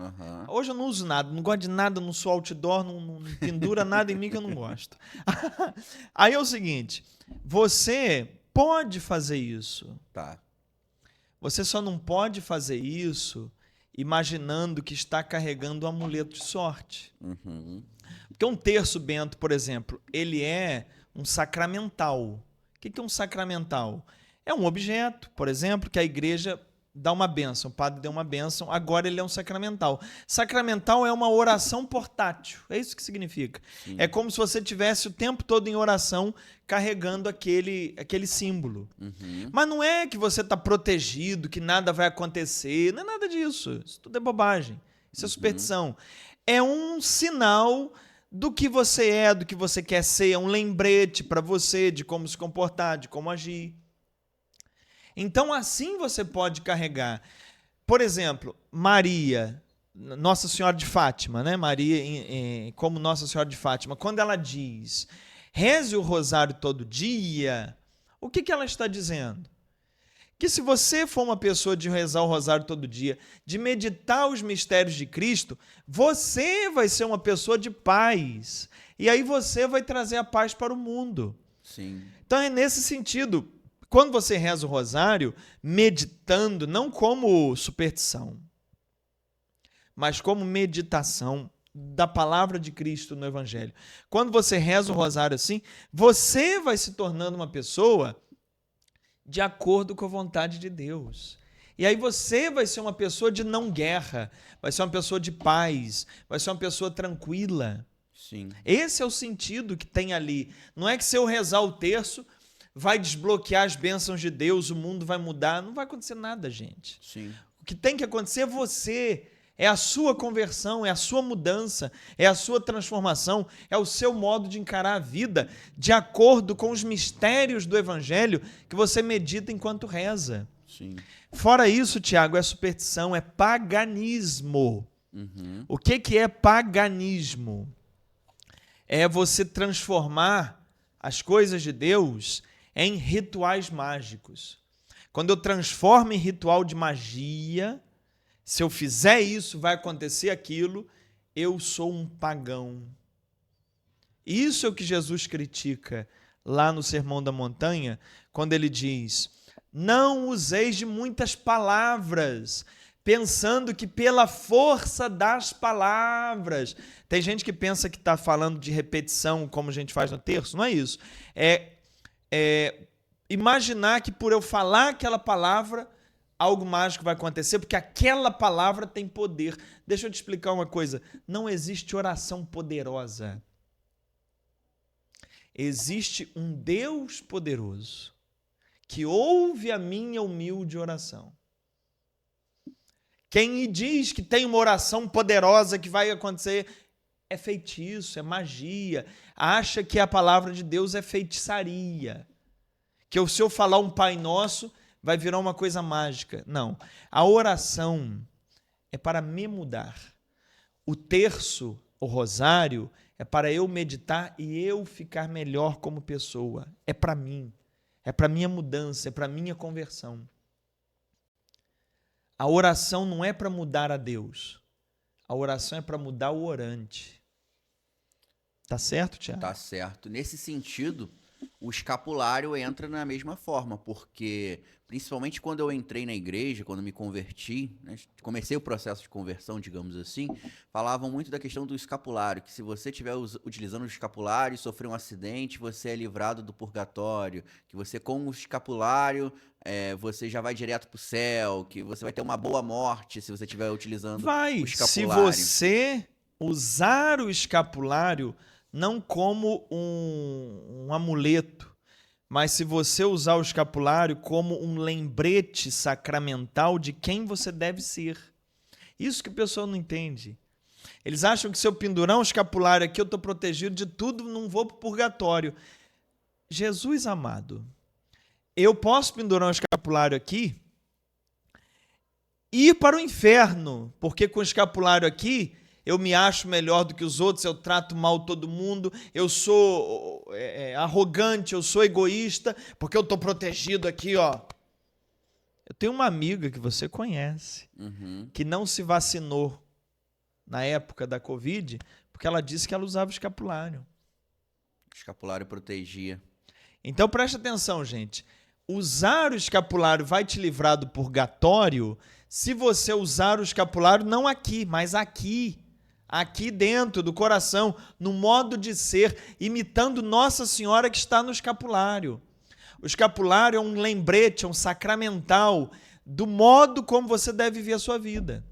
[SPEAKER 1] Hoje eu não uso nada, não gosto de nada, não sou outdoor, não pendura nada em mim que eu não gosto. Aí é o seguinte, você pode fazer isso.
[SPEAKER 2] Tá.
[SPEAKER 1] Você só não pode fazer isso imaginando que está carregando um amuleto de sorte. Porque um terço bento, por exemplo, ele é um sacramental. O que é um sacramental? É um objeto, por exemplo, que a igreja dá uma bênção, o padre deu uma bênção, agora ele é um sacramental. Sacramental é uma oração portátil, é isso que significa. Sim. É como se você tivesse o tempo todo em oração carregando aquele símbolo. Mas não é que você está protegido, que nada vai acontecer, não é nada disso. Isso tudo é bobagem, isso é superstição. É um sinal do que você é, do que você quer ser, é um lembrete para você de como se comportar, de como agir. Então, assim você pode carregar. Por exemplo, Maria, Nossa Senhora de Fátima, né? Maria como Nossa Senhora de Fátima, quando ela diz, reze o rosário todo dia, o que ela está dizendo? Que se você for uma pessoa de rezar o rosário todo dia, de meditar os mistérios de Cristo, você vai ser uma pessoa de paz. E aí você vai trazer a paz para o mundo.
[SPEAKER 2] Sim.
[SPEAKER 1] Então é nesse sentido. Quando você reza o rosário, meditando, não como superstição, mas como meditação da palavra de Cristo no Evangelho. Quando você reza o rosário assim, você vai se tornando uma pessoa de acordo com a vontade de Deus. E aí você vai ser uma pessoa de não guerra, vai ser uma pessoa de paz, vai ser uma pessoa tranquila.
[SPEAKER 2] Sim.
[SPEAKER 1] Esse é o sentido que tem ali. Não é que se eu rezar o terço, vai desbloquear as bênçãos de Deus, o mundo vai mudar. Não vai acontecer nada, gente.
[SPEAKER 2] Sim.
[SPEAKER 1] O que tem que acontecer é você. É a sua conversão, é a sua mudança, é a sua transformação, é o seu modo de encarar a vida de acordo com os mistérios do Evangelho que você medita enquanto reza.
[SPEAKER 2] Sim.
[SPEAKER 1] Fora isso, Tiago, é superstição, é paganismo.
[SPEAKER 2] Uhum.
[SPEAKER 1] O que é paganismo? É você transformar as coisas de Deus em rituais mágicos. Quando eu transformo em ritual de magia, se eu fizer isso, vai acontecer aquilo, eu sou um pagão. Isso é o que Jesus critica lá no Sermão da Montanha, quando ele diz: não useis de muitas palavras, pensando que pela força das palavras. Tem gente que pensa que está falando de repetição, como a gente faz no terço. Não é isso. É imaginar que por eu falar aquela palavra, algo mágico vai acontecer, porque aquela palavra tem poder. Deixa eu te explicar uma coisa. Não existe oração poderosa. Existe um Deus poderoso que ouve a minha humilde oração. Quem diz que tem uma oração poderosa que vai acontecer é feitiço, é magia. Acha que a palavra de Deus é feitiçaria. Que se eu falar um Pai Nosso, vai virar uma coisa mágica. Não. A oração é para me mudar. O terço, o rosário, é para eu meditar e eu ficar melhor como pessoa. É para mim. É para minha mudança, é para minha conversão. A oração não é para mudar a Deus. A oração é para mudar o orante. Tá certo, Tiago?
[SPEAKER 2] Tá certo. Nesse sentido, o escapulário entra na mesma forma, porque principalmente quando eu entrei na igreja, quando me converti, né, comecei o processo de conversão, digamos assim, falavam muito da questão do escapulário, que se você estiver utilizando o escapulário e sofrer um acidente, você é livrado do purgatório, que você com o escapulário você já vai direto para o céu, que você vai ter uma boa morte se você estiver utilizando o escapulário.
[SPEAKER 1] Se você usar o escapulário não como um amuleto, mas se você usar o escapulário como um lembrete sacramental de quem você deve ser. Isso que o pessoal não entende. Eles acham que se eu pendurar um escapulário aqui, eu estou protegido de tudo, não vou para o purgatório. Jesus amado, eu posso pendurar um escapulário aqui e ir para o inferno, porque com o escapulário aqui eu me acho melhor do que os outros, eu trato mal todo mundo, eu sou arrogante, eu sou egoísta, porque eu estou protegido aqui, ó. Eu tenho uma amiga que você conhece, que não se vacinou na época da Covid, porque ela disse que ela usava escapulário.
[SPEAKER 2] O escapulário protegia.
[SPEAKER 1] Então preste atenção, gente. Usar o escapulário vai te livrar do purgatório se você usar o escapulário não aqui, mas aqui. Aqui dentro do coração, no modo de ser, imitando Nossa Senhora que está no escapulário. O escapulário é um lembrete, é um sacramental do modo como você deve viver a sua vida.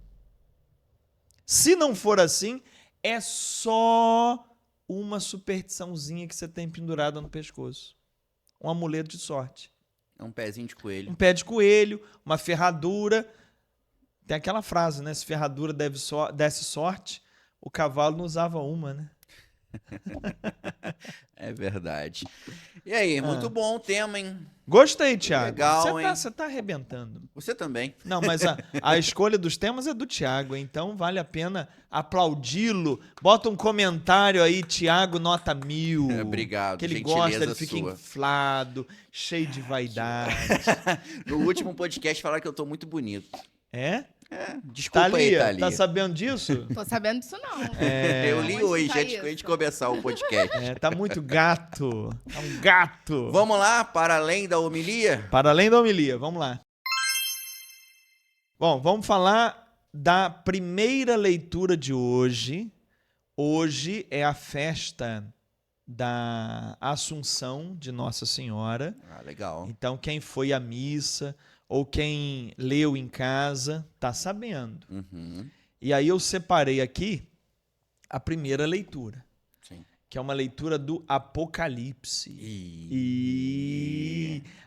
[SPEAKER 1] Se não for assim, é só uma superstiçãozinha que você tem pendurada no pescoço. Um amuleto de sorte.
[SPEAKER 2] É um pezinho de coelho.
[SPEAKER 1] Um pé de coelho, uma ferradura. Tem aquela frase, né? Se ferradura desse sorte, o cavalo não usava uma, né?
[SPEAKER 2] É verdade. E aí, muito bom o tema, hein?
[SPEAKER 1] Gostei, Thiago.
[SPEAKER 2] Legal, hein?
[SPEAKER 1] Você tá arrebentando.
[SPEAKER 2] Você também.
[SPEAKER 1] Não, mas a escolha dos temas é do Thiago, então vale a pena aplaudi-lo. Bota um comentário aí, Thiago nota 1000.
[SPEAKER 2] Obrigado,
[SPEAKER 1] que ele
[SPEAKER 2] gentileza
[SPEAKER 1] gosta, ele fica
[SPEAKER 2] sua.
[SPEAKER 1] inflado, cheio de vaidade.
[SPEAKER 2] No último podcast falaram que eu tô muito bonito.
[SPEAKER 1] É?
[SPEAKER 2] Desculpa aí, Thalia.
[SPEAKER 1] Tá sabendo disso?
[SPEAKER 3] Tô sabendo disso não.
[SPEAKER 2] Eu li
[SPEAKER 3] Onde
[SPEAKER 2] hoje,
[SPEAKER 3] tá
[SPEAKER 2] antes
[SPEAKER 3] isso?
[SPEAKER 2] de começar o podcast.
[SPEAKER 1] Tá muito gato. É um gato.
[SPEAKER 2] Vamos lá, para além da homilia?
[SPEAKER 1] Para além da homilia, vamos lá. Bom, vamos falar da primeira leitura de hoje. Hoje é a festa da Assunção de Nossa Senhora.
[SPEAKER 2] Ah, legal.
[SPEAKER 1] Então, quem foi à missa ou quem leu em casa está sabendo. E aí eu separei aqui a primeira leitura,
[SPEAKER 2] Sim.
[SPEAKER 1] que é uma leitura do Apocalipse.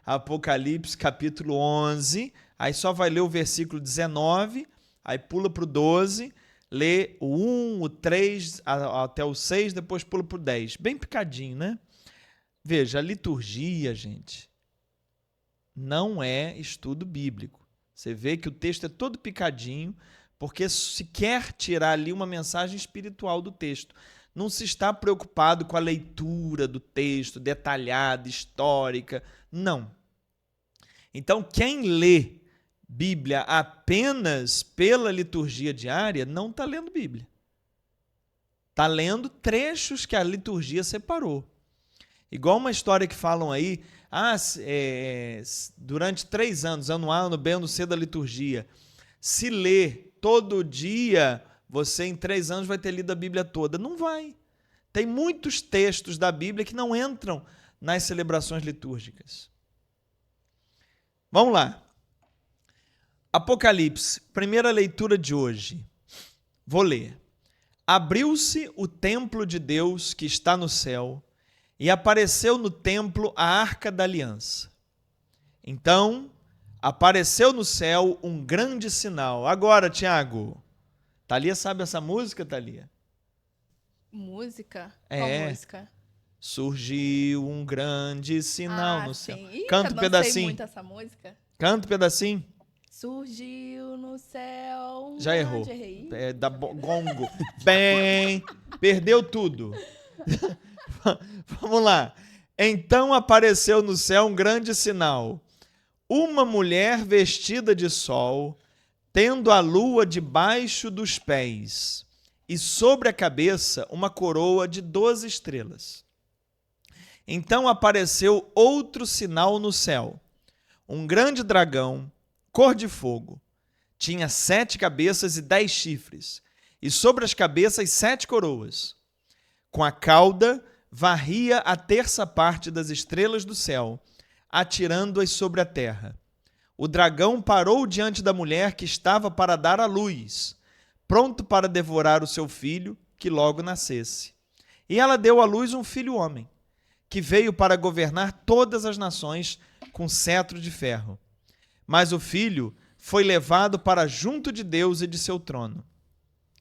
[SPEAKER 1] Apocalipse, capítulo 11. Aí só vai ler o versículo 19, aí pula para o 12, lê o 1, o 3, até o 6, depois pula para o 10. Bem picadinho, né? Veja, a liturgia, gente, não é estudo bíblico. Você vê que o texto é todo picadinho, porque se quer tirar ali uma mensagem espiritual do texto. Não se está preocupado com a leitura do texto, detalhada, histórica. Não. Então, quem lê Bíblia apenas pela liturgia diária, não está lendo Bíblia. Está lendo trechos que a liturgia separou. Igual uma história que falam aí, durante 3 anos, ano A, ano B, ano C da liturgia, se lê todo dia, você em 3 anos vai ter lido a Bíblia toda. Não vai. Tem muitos textos da Bíblia que não entram nas celebrações litúrgicas. Vamos lá. Apocalipse, primeira leitura de hoje. Vou ler. Abriu-se o templo de Deus que está no céu, e apareceu no templo a arca da aliança. Então, apareceu no céu um grande sinal. Agora, Tiago, Thalia sabe essa música, Thalia?
[SPEAKER 3] Música?
[SPEAKER 1] É.
[SPEAKER 3] Qual música?
[SPEAKER 1] Surgiu um grande sinal no céu.
[SPEAKER 3] Sim. Ih,
[SPEAKER 1] Canta um
[SPEAKER 3] eu não
[SPEAKER 1] pedacinho.
[SPEAKER 3] sei muito essa música.
[SPEAKER 1] Canta um pedacinho.
[SPEAKER 3] Surgiu no céu.
[SPEAKER 1] Já errou.
[SPEAKER 3] Onde errei?
[SPEAKER 1] Gongo. Bem, perdeu tudo. Vamos lá. Então apareceu no céu um grande sinal. Uma mulher vestida de sol, tendo a lua debaixo dos pés, e sobre a cabeça uma coroa de 12 estrelas. Então apareceu outro sinal no céu. Um grande dragão, cor de fogo. Tinha 7 cabeças e 10 chifres, e sobre as cabeças 7 coroas. Com a cauda varria a 1/3 parte das estrelas do céu, atirando-as sobre a terra. O dragão parou diante da mulher que estava para dar à luz, pronto para devorar o seu filho, que logo nascesse. E ela deu à luz um filho homem, que veio para governar todas as nações com cetro de ferro. Mas o filho foi levado para junto de Deus e de seu trono.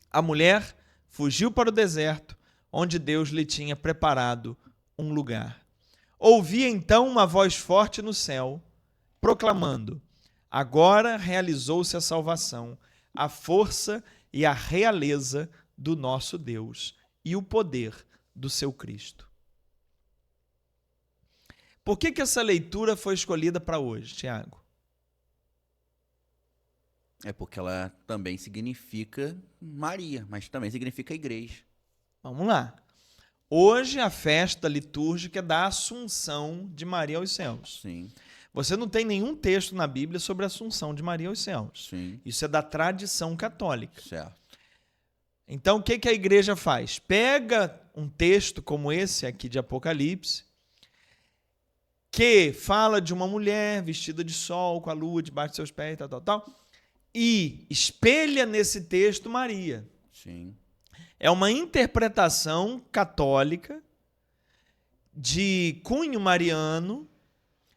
[SPEAKER 1] A mulher fugiu para o deserto, onde Deus lhe tinha preparado um lugar. Ouvi então uma voz forte no céu, proclamando: agora realizou-se a salvação, a força e a realeza do nosso Deus e o poder do seu Cristo. Por que essa leitura foi escolhida para hoje, Tiago?
[SPEAKER 2] É porque ela também significa Maria, mas também significa igreja.
[SPEAKER 1] Vamos lá. Hoje a festa litúrgica é da Assunção de Maria aos céus.
[SPEAKER 2] Sim,
[SPEAKER 1] Você não tem nenhum texto na Bíblia sobre a Assunção de Maria aos céus.
[SPEAKER 2] sim,
[SPEAKER 1] Isso é da tradição católica.
[SPEAKER 2] certo.
[SPEAKER 1] Então, o que a igreja faz? Pega um texto como esse aqui de Apocalipse, que fala de uma mulher vestida de sol, com a lua debaixo de seus pés, tal, e espelha nesse texto Maria.
[SPEAKER 2] Sim,
[SPEAKER 1] É uma interpretação católica de cunho mariano,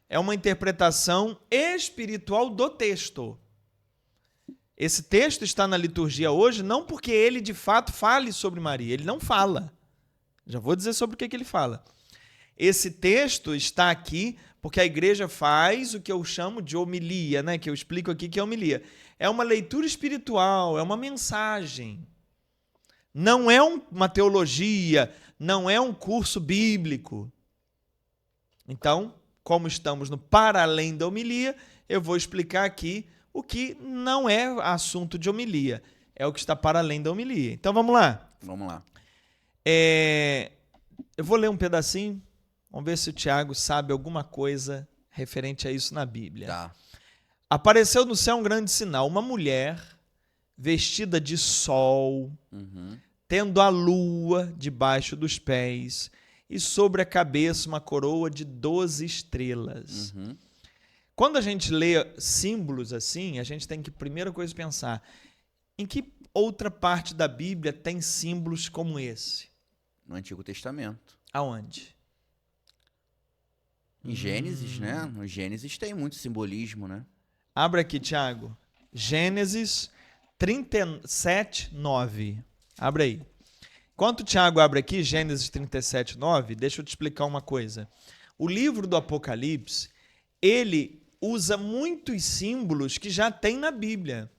[SPEAKER 1] é uma interpretação espiritual do texto. Esse texto está na liturgia hoje não porque ele, de fato, fale sobre Maria. Ele não fala. Já vou dizer sobre o que ele fala. Esse texto está aqui porque a igreja faz o que eu chamo de homilia, né? Que eu explico aqui que é homilia. É uma leitura espiritual, é uma mensagem. Não é uma teologia, não é um curso bíblico. Então, como estamos no para além da homilia, eu vou explicar aqui o que não é assunto de homilia, é o que está para além da homilia. Então, vamos lá.
[SPEAKER 2] vamos lá.
[SPEAKER 1] Eu vou ler um pedacinho, vamos ver se o Tiago sabe alguma coisa referente a isso na Bíblia.
[SPEAKER 2] Tá.
[SPEAKER 1] Apareceu no céu um grande sinal, uma mulher vestida de sol, tendo a lua debaixo dos pés e sobre a cabeça uma coroa de 12 estrelas. Quando a gente lê símbolos assim, a gente tem que, primeira coisa, pensar em que outra parte da Bíblia tem símbolos como esse?
[SPEAKER 2] No Antigo Testamento.
[SPEAKER 1] Aonde?
[SPEAKER 2] Em Gênesis, né? No Gênesis tem muito simbolismo, né?
[SPEAKER 1] Abre aqui, Tiago. Gênesis 37, 9. Abre aí. Enquanto o Tiago abre aqui, Gênesis 37, 9, deixa eu te explicar uma coisa. O livro do Apocalipse, ele usa muitos símbolos que já tem na Bíblia.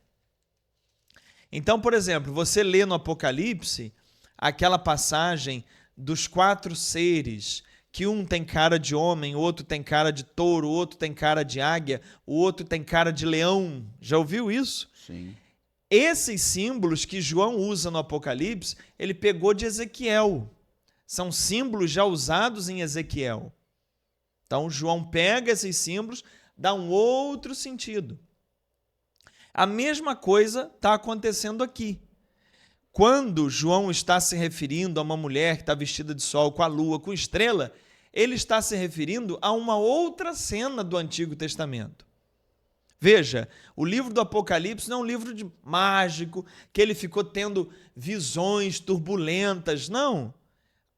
[SPEAKER 1] Então, por exemplo, você lê no Apocalipse aquela passagem dos 4 seres, que um tem cara de homem, o outro tem cara de touro, o outro tem cara de águia, o outro tem cara de leão. Já ouviu isso?
[SPEAKER 2] Sim.
[SPEAKER 1] Esses símbolos que João usa no Apocalipse, ele pegou de Ezequiel. São símbolos já usados em Ezequiel. Então, João pega esses símbolos, dá um outro sentido. A mesma coisa está acontecendo aqui. Quando João está se referindo a uma mulher que está vestida de sol, com a lua, com estrela, ele está se referindo a uma outra cena do Antigo Testamento. Veja, o livro do Apocalipse não é um livro mágico, que ele ficou tendo visões turbulentas. Não.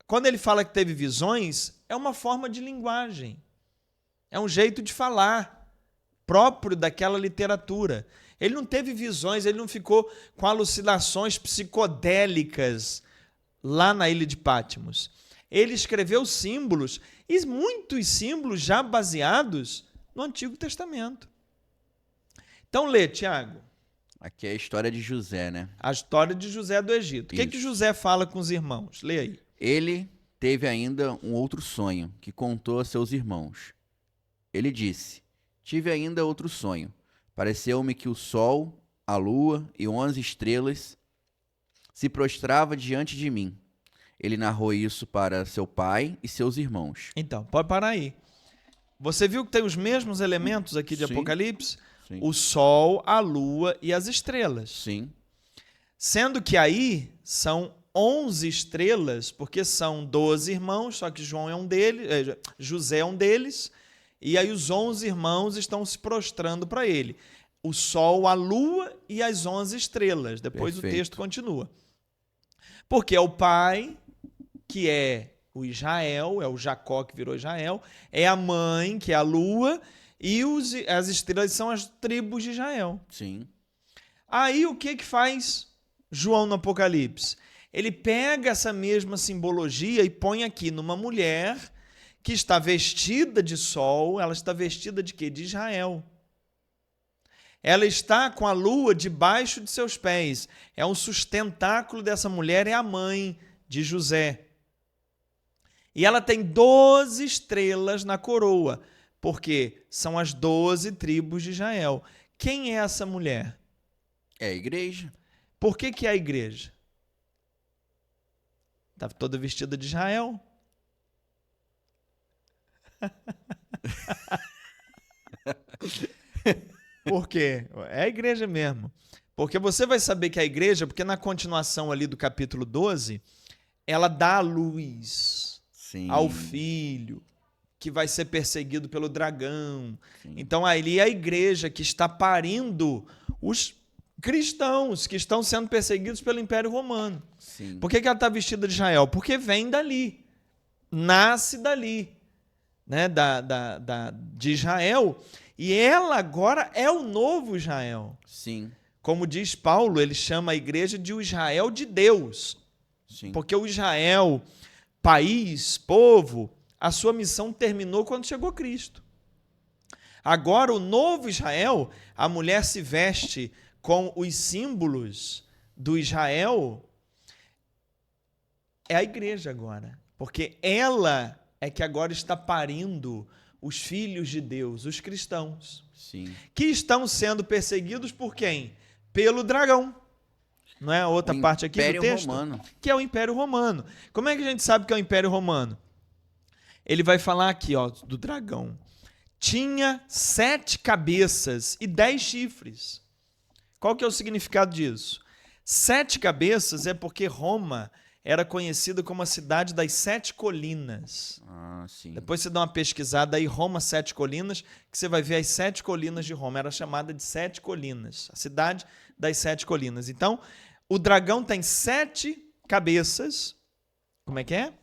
[SPEAKER 1] Quando ele fala que teve visões, é uma forma de linguagem. É um jeito de falar próprio daquela literatura. Ele não teve visões, ele não ficou com alucinações psicodélicas lá na ilha de Patmos. Ele escreveu símbolos, e muitos símbolos já baseados no Antigo Testamento. Então lê, Tiago.
[SPEAKER 2] Aqui é a história de José, né?
[SPEAKER 1] A história de José do Egito. O que José fala com os irmãos? Lê aí.
[SPEAKER 2] Ele teve ainda um outro sonho, que contou a seus irmãos. Ele disse: tive ainda outro sonho. Pareceu-me que o sol, a lua e 11 estrelas se prostravam diante de mim. Ele narrou isso para seu pai e seus irmãos.
[SPEAKER 1] Então, pode parar aí. Você viu que tem os mesmos elementos aqui de
[SPEAKER 2] Sim.
[SPEAKER 1] Apocalipse?
[SPEAKER 2] Sim.
[SPEAKER 1] O sol, a lua e as estrelas.
[SPEAKER 2] Sim.
[SPEAKER 1] Sendo que aí são 11 estrelas, porque são 12 irmãos, só que João é um deles, José é um deles, e aí os 11 irmãos estão se prostrando para ele. O sol, a lua e as 11 estrelas. Depois
[SPEAKER 2] Perfeito.
[SPEAKER 1] O texto continua. Porque é o pai, que é o Israel, é o Jacó que virou Israel, é a mãe, que é a lua, e as estrelas são as tribos de Israel.
[SPEAKER 2] Sim.
[SPEAKER 1] Aí o que faz João no Apocalipse? Ele pega essa mesma simbologia e põe aqui numa mulher que está vestida de sol. Ela está vestida de quê? De Israel. Ela está com a lua debaixo de seus pés. É um sustentáculo dessa mulher, é a mãe de José. E ela tem 12 estrelas na coroa, porque são as 12 tribos de Israel. Quem é essa mulher?
[SPEAKER 2] É a igreja.
[SPEAKER 1] Por que é a igreja? Estava toda vestida de Israel. Por quê? É a igreja mesmo. Porque você vai saber que é a igreja, porque na continuação ali do capítulo 12, ela dá a luz
[SPEAKER 2] Sim.
[SPEAKER 1] ao filho, que vai ser perseguido pelo dragão.
[SPEAKER 2] Sim.
[SPEAKER 1] Então ali é a igreja que está parindo os cristãos que estão sendo perseguidos pelo Império Romano.
[SPEAKER 2] Sim.
[SPEAKER 1] Por que ela está vestida de Israel? Porque vem dali, nasce dali, né? De Israel, e ela agora é o novo Israel.
[SPEAKER 2] Sim.
[SPEAKER 1] Como diz Paulo, ele chama a igreja de o Israel de Deus.
[SPEAKER 2] Sim.
[SPEAKER 1] Porque o Israel, país, povo, a sua missão terminou quando chegou Cristo. Agora, o novo Israel, a mulher se veste com os símbolos do Israel, é a igreja agora. Porque ela é que agora está parindo os filhos de Deus, os cristãos.
[SPEAKER 2] Sim.
[SPEAKER 1] Que estão sendo perseguidos por quem? Pelo dragão. Não é a outra parte aqui do texto?
[SPEAKER 2] Romano.
[SPEAKER 1] Que é o Império Romano. Como é que a gente sabe que é o Império Romano? Ele vai falar aqui, ó, do dragão. Tinha 7 cabeças e 10 chifres. Qual que é o significado disso? 7 cabeças é porque Roma era conhecida como a cidade das 7 colinas.
[SPEAKER 2] Ah, sim.
[SPEAKER 1] Depois você dá uma pesquisada aí, Roma, 7 colinas, que você vai ver as 7 colinas de Roma. Era chamada de 7 colinas, a cidade das 7 colinas. Então, o dragão tem 7 cabeças. Como é que é?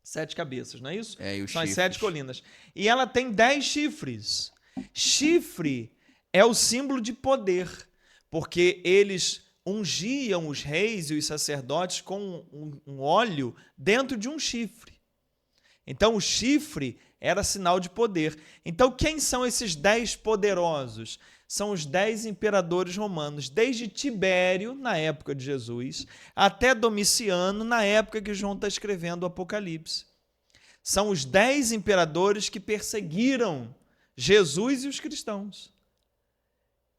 [SPEAKER 1] 7 cabeças, não é isso?
[SPEAKER 2] É, e os
[SPEAKER 1] São as
[SPEAKER 2] chifres.
[SPEAKER 1] 7 colinas. E ela tem 10 chifres. Chifre é o símbolo de poder, porque eles ungiam os reis e os sacerdotes com um óleo dentro de um chifre. Então, o chifre era sinal de poder. Então, quem são esses 10 poderosos? São os 10 imperadores romanos, desde Tibério, na época de Jesus, até Domiciano, na época que João está escrevendo o Apocalipse. São os 10 imperadores que perseguiram Jesus e os cristãos.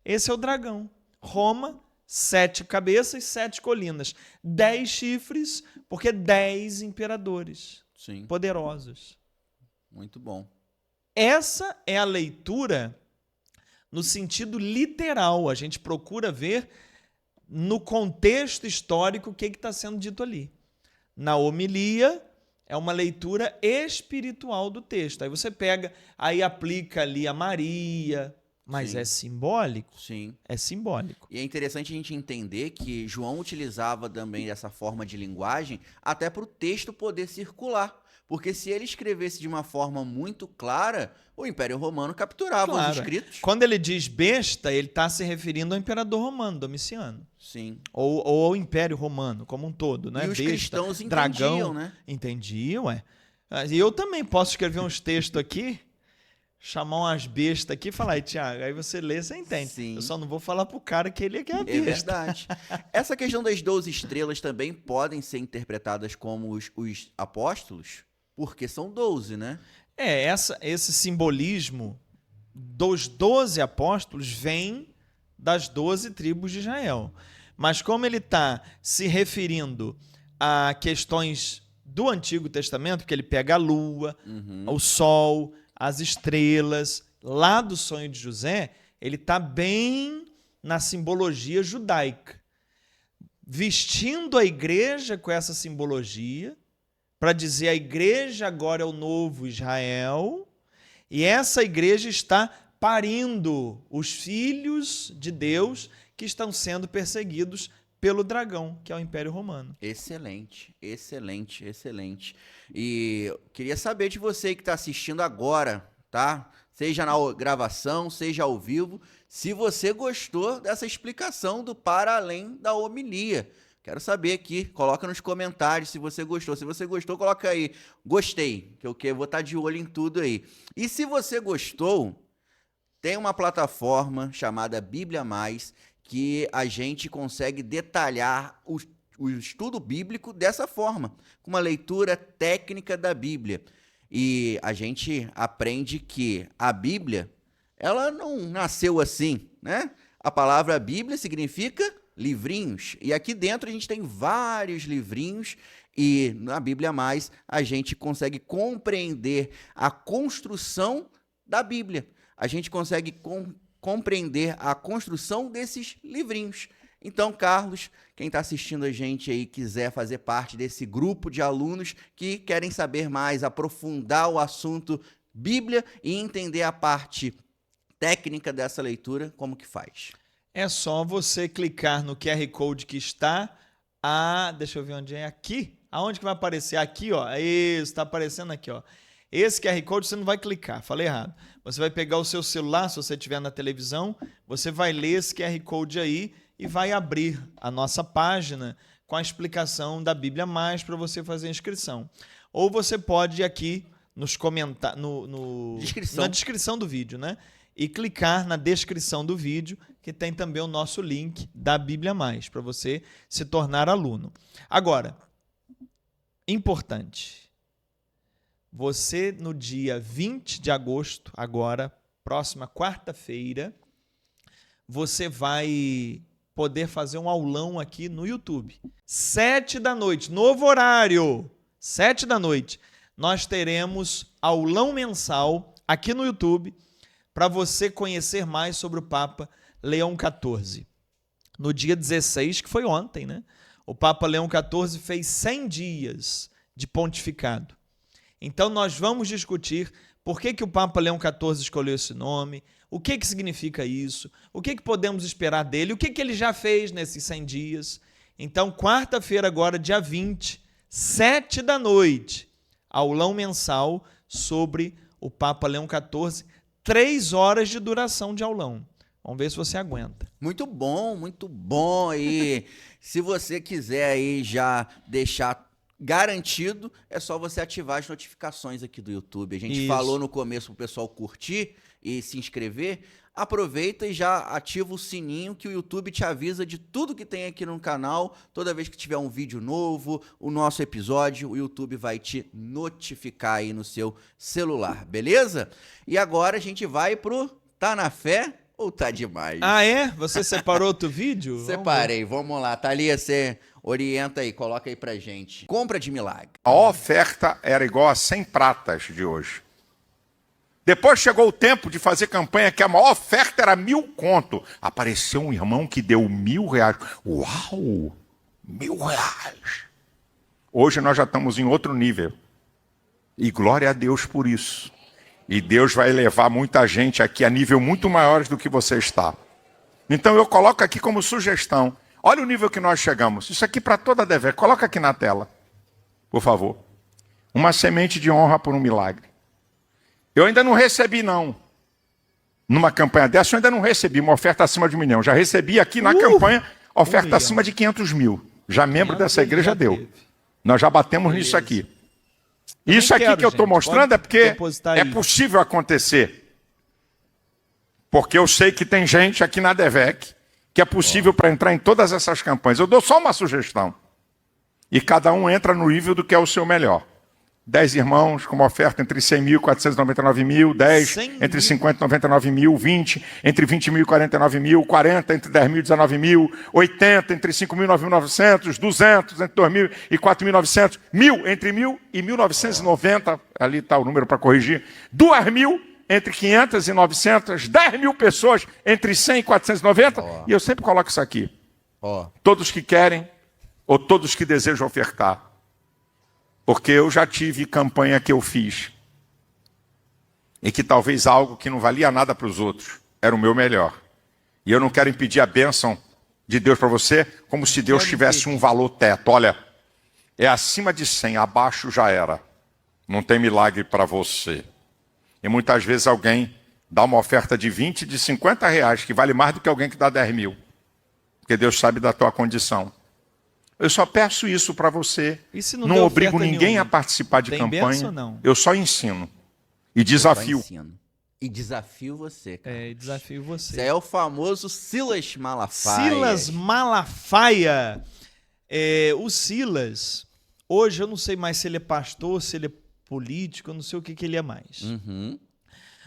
[SPEAKER 1] Esse é o dragão. Roma, 7 cabeças, 7 colinas. 10 chifres, porque 10 imperadores.
[SPEAKER 2] Sim.
[SPEAKER 1] Poderosos.
[SPEAKER 2] Muito bom.
[SPEAKER 1] Essa é a leitura no sentido literal. A gente procura ver no contexto histórico o que está sendo dito ali. Na homilia, é uma leitura espiritual do texto. Aí você pega, aí aplica ali a Maria, mas
[SPEAKER 2] Sim.
[SPEAKER 1] é simbólico.
[SPEAKER 2] Sim.
[SPEAKER 1] É simbólico.
[SPEAKER 2] E é interessante a gente entender que João utilizava também essa forma de linguagem até para o texto poder circular. Porque se ele escrevesse de uma forma muito clara, o Império Romano capturava os
[SPEAKER 1] Claro.
[SPEAKER 2] escritos.
[SPEAKER 1] Quando ele diz besta, ele está se referindo ao imperador romano, Domiciano.
[SPEAKER 2] Sim.
[SPEAKER 1] Ou ao Império Romano, como um todo, né?
[SPEAKER 2] E os
[SPEAKER 1] Besta,
[SPEAKER 2] cristãos
[SPEAKER 1] dragão,
[SPEAKER 2] entendiam, né?
[SPEAKER 1] Entendiam, ué. E eu também posso escrever uns textos aqui, chamar umas bestas aqui e falar, Tiago, aí você lê, você entende.
[SPEAKER 2] Sim.
[SPEAKER 1] Eu só não vou falar pro cara que ele é que é a
[SPEAKER 2] É
[SPEAKER 1] besta.
[SPEAKER 2] verdade. Essa questão das 12 estrelas também podem ser interpretadas como os apóstolos, porque são 12, né?
[SPEAKER 1] Esse simbolismo dos 12 apóstolos vem das 12 tribos de Israel. Mas como ele está se referindo a questões do Antigo Testamento, porque ele pega a lua, o sol, as estrelas, lá do sonho de José, ele está bem na simbologia judaica. Vestindo a igreja com essa simbologia, para dizer a igreja agora é o novo Israel, e essa igreja está parindo os filhos de Deus que estão sendo perseguidos pelo dragão, que é o Império Romano.
[SPEAKER 2] Excelente, excelente, excelente. E eu queria saber de você que está assistindo agora, tá? Seja na gravação, seja ao vivo, se você gostou dessa explicação do para além da homilia. Quero saber aqui, coloca nos comentários se você gostou. Se você gostou, coloca aí, gostei, que eu vou estar de olho em tudo aí. E se você gostou, tem uma plataforma chamada Bíblia Mais, que a gente consegue detalhar o estudo bíblico dessa forma, com uma leitura técnica da Bíblia. E a gente aprende que a Bíblia, ela não nasceu assim, né? A palavra Bíblia significa livrinhos. E aqui dentro a gente tem vários livrinhos e na Bíblia Mais a gente consegue compreender a construção da Bíblia. A gente consegue compreender a construção desses livrinhos. Então, Carlos, quem está assistindo a gente aí quiser fazer parte desse grupo de alunos que querem saber mais, aprofundar o assunto Bíblia e entender a parte técnica dessa leitura, como que faz?
[SPEAKER 1] É só você clicar no QR Code que está deixa eu ver onde é, aqui. Aonde que vai aparecer? Aqui, ó. Isso, está aparecendo aqui, ó. Esse QR Code você não vai clicar, falei errado. Você vai pegar o seu celular, se você estiver na televisão, você vai ler esse QR Code aí e vai abrir a nossa página com a explicação da Bíblia Mais para você fazer a inscrição. Ou você pode ir aqui nos comentários, na descrição do vídeo, né? E clicar na descrição do vídeo, que tem também o nosso link da Bíblia Mais, para você se tornar aluno. Agora, importante, você no dia 20 de agosto, agora, próxima quarta-feira, você vai poder fazer um aulão aqui no YouTube. 7 da noite, novo horário, 7 da noite, nós teremos aulão mensal aqui no YouTube, para você conhecer mais sobre o Papa Leão XIV. No dia 16, que foi ontem, né? O Papa Leão XIV fez 100 dias de pontificado. Então, nós vamos discutir por que o Papa Leão XIV escolheu esse nome, o que significa isso, o que podemos esperar dele, o que ele já fez nesses 100 dias. Então, quarta-feira agora, dia 20, 7 da noite, aulão mensal sobre o Papa Leão XIV, 3 horas de duração de aulão. Vamos ver se você aguenta.
[SPEAKER 2] Muito bom, muito bom. E se você quiser aí já deixar garantido, é só você ativar as notificações aqui do YouTube. A gente
[SPEAKER 1] Isso.
[SPEAKER 2] falou no começo pro pessoal curtir e se inscrever. Aproveita e já ativa o sininho que o YouTube te avisa de tudo que tem aqui no canal. Toda vez que tiver um vídeo novo, o nosso episódio, o YouTube vai te notificar aí no seu celular, beleza? E agora a gente vai pro Tá na Fé ou Tá Demais?
[SPEAKER 1] Ah, é? Você separou outro vídeo?
[SPEAKER 2] Separei, vamos lá. Thalia, você orienta aí, coloca aí pra gente. Compra de milagre.
[SPEAKER 4] A oferta era igual a 100 pratas de hoje. Depois chegou o tempo de fazer campanha que a maior oferta era 1.000 conto. Apareceu um irmão que deu R$1.000. Uau! R$1.000. Hoje nós já estamos em outro nível. E glória a Deus por isso. E Deus vai levar muita gente aqui a nível muito maiores do que você está. Então eu coloco aqui como sugestão. Olha o nível que nós chegamos. Isso aqui para toda a DV. Coloca aqui na tela, por favor. Uma semente de honra por um milagre. Eu ainda não recebi, não. Numa campanha dessa, eu ainda não recebi uma oferta acima de 1 milhão. Já recebi aqui na campanha oferta acima de 500 mil. Já membro dessa igreja deu. Nós já batemos nisso aqui. Isso aqui que eu estou mostrando é porque é possível acontecer. Porque eu sei que tem gente aqui na DEVEC que é possível para entrar em todas essas campanhas. Eu dou só uma sugestão. E cada um entra no nível do que é o seu melhor. 10 irmãos com uma oferta entre 100 mil e 499 mil, 10 entre 50 e 99 mil, 20 entre 20 mil e 49 mil, 40 entre 10 mil e 19 mil, 80 entre 5 mil e 9.900, 200 entre 2 mil e 4.900, 1.000 entre 1.000 e 1.990, ali está o número para corrigir, 2.000 entre 500 e 900, 10 mil pessoas entre 100 e 490, e eu sempre coloco isso aqui. Todos que querem ou todos que desejam ofertar. Porque eu já tive campanha que eu fiz. E que talvez algo que não valia nada para os outros era o meu melhor. E eu não quero impedir a bênção de Deus para você, como se Deus tivesse um valor teto. Olha, é acima de 100, abaixo já era. Não tem milagre para você. E muitas vezes alguém dá uma oferta de 20, de 50 reais, que vale mais do que alguém que dá 10 mil. Porque Deus sabe da tua condição. Eu só peço isso para você. Não obrigo ninguém a participar de campanha. Eu só ensino. E desafio.
[SPEAKER 2] E desafio você, cara.
[SPEAKER 1] É, desafio você.
[SPEAKER 2] Isso é o famoso Silas Malafaia.
[SPEAKER 1] Silas Malafaia. O Silas, hoje eu não sei mais se ele é pastor, se ele é político, eu não sei o que ele é mais.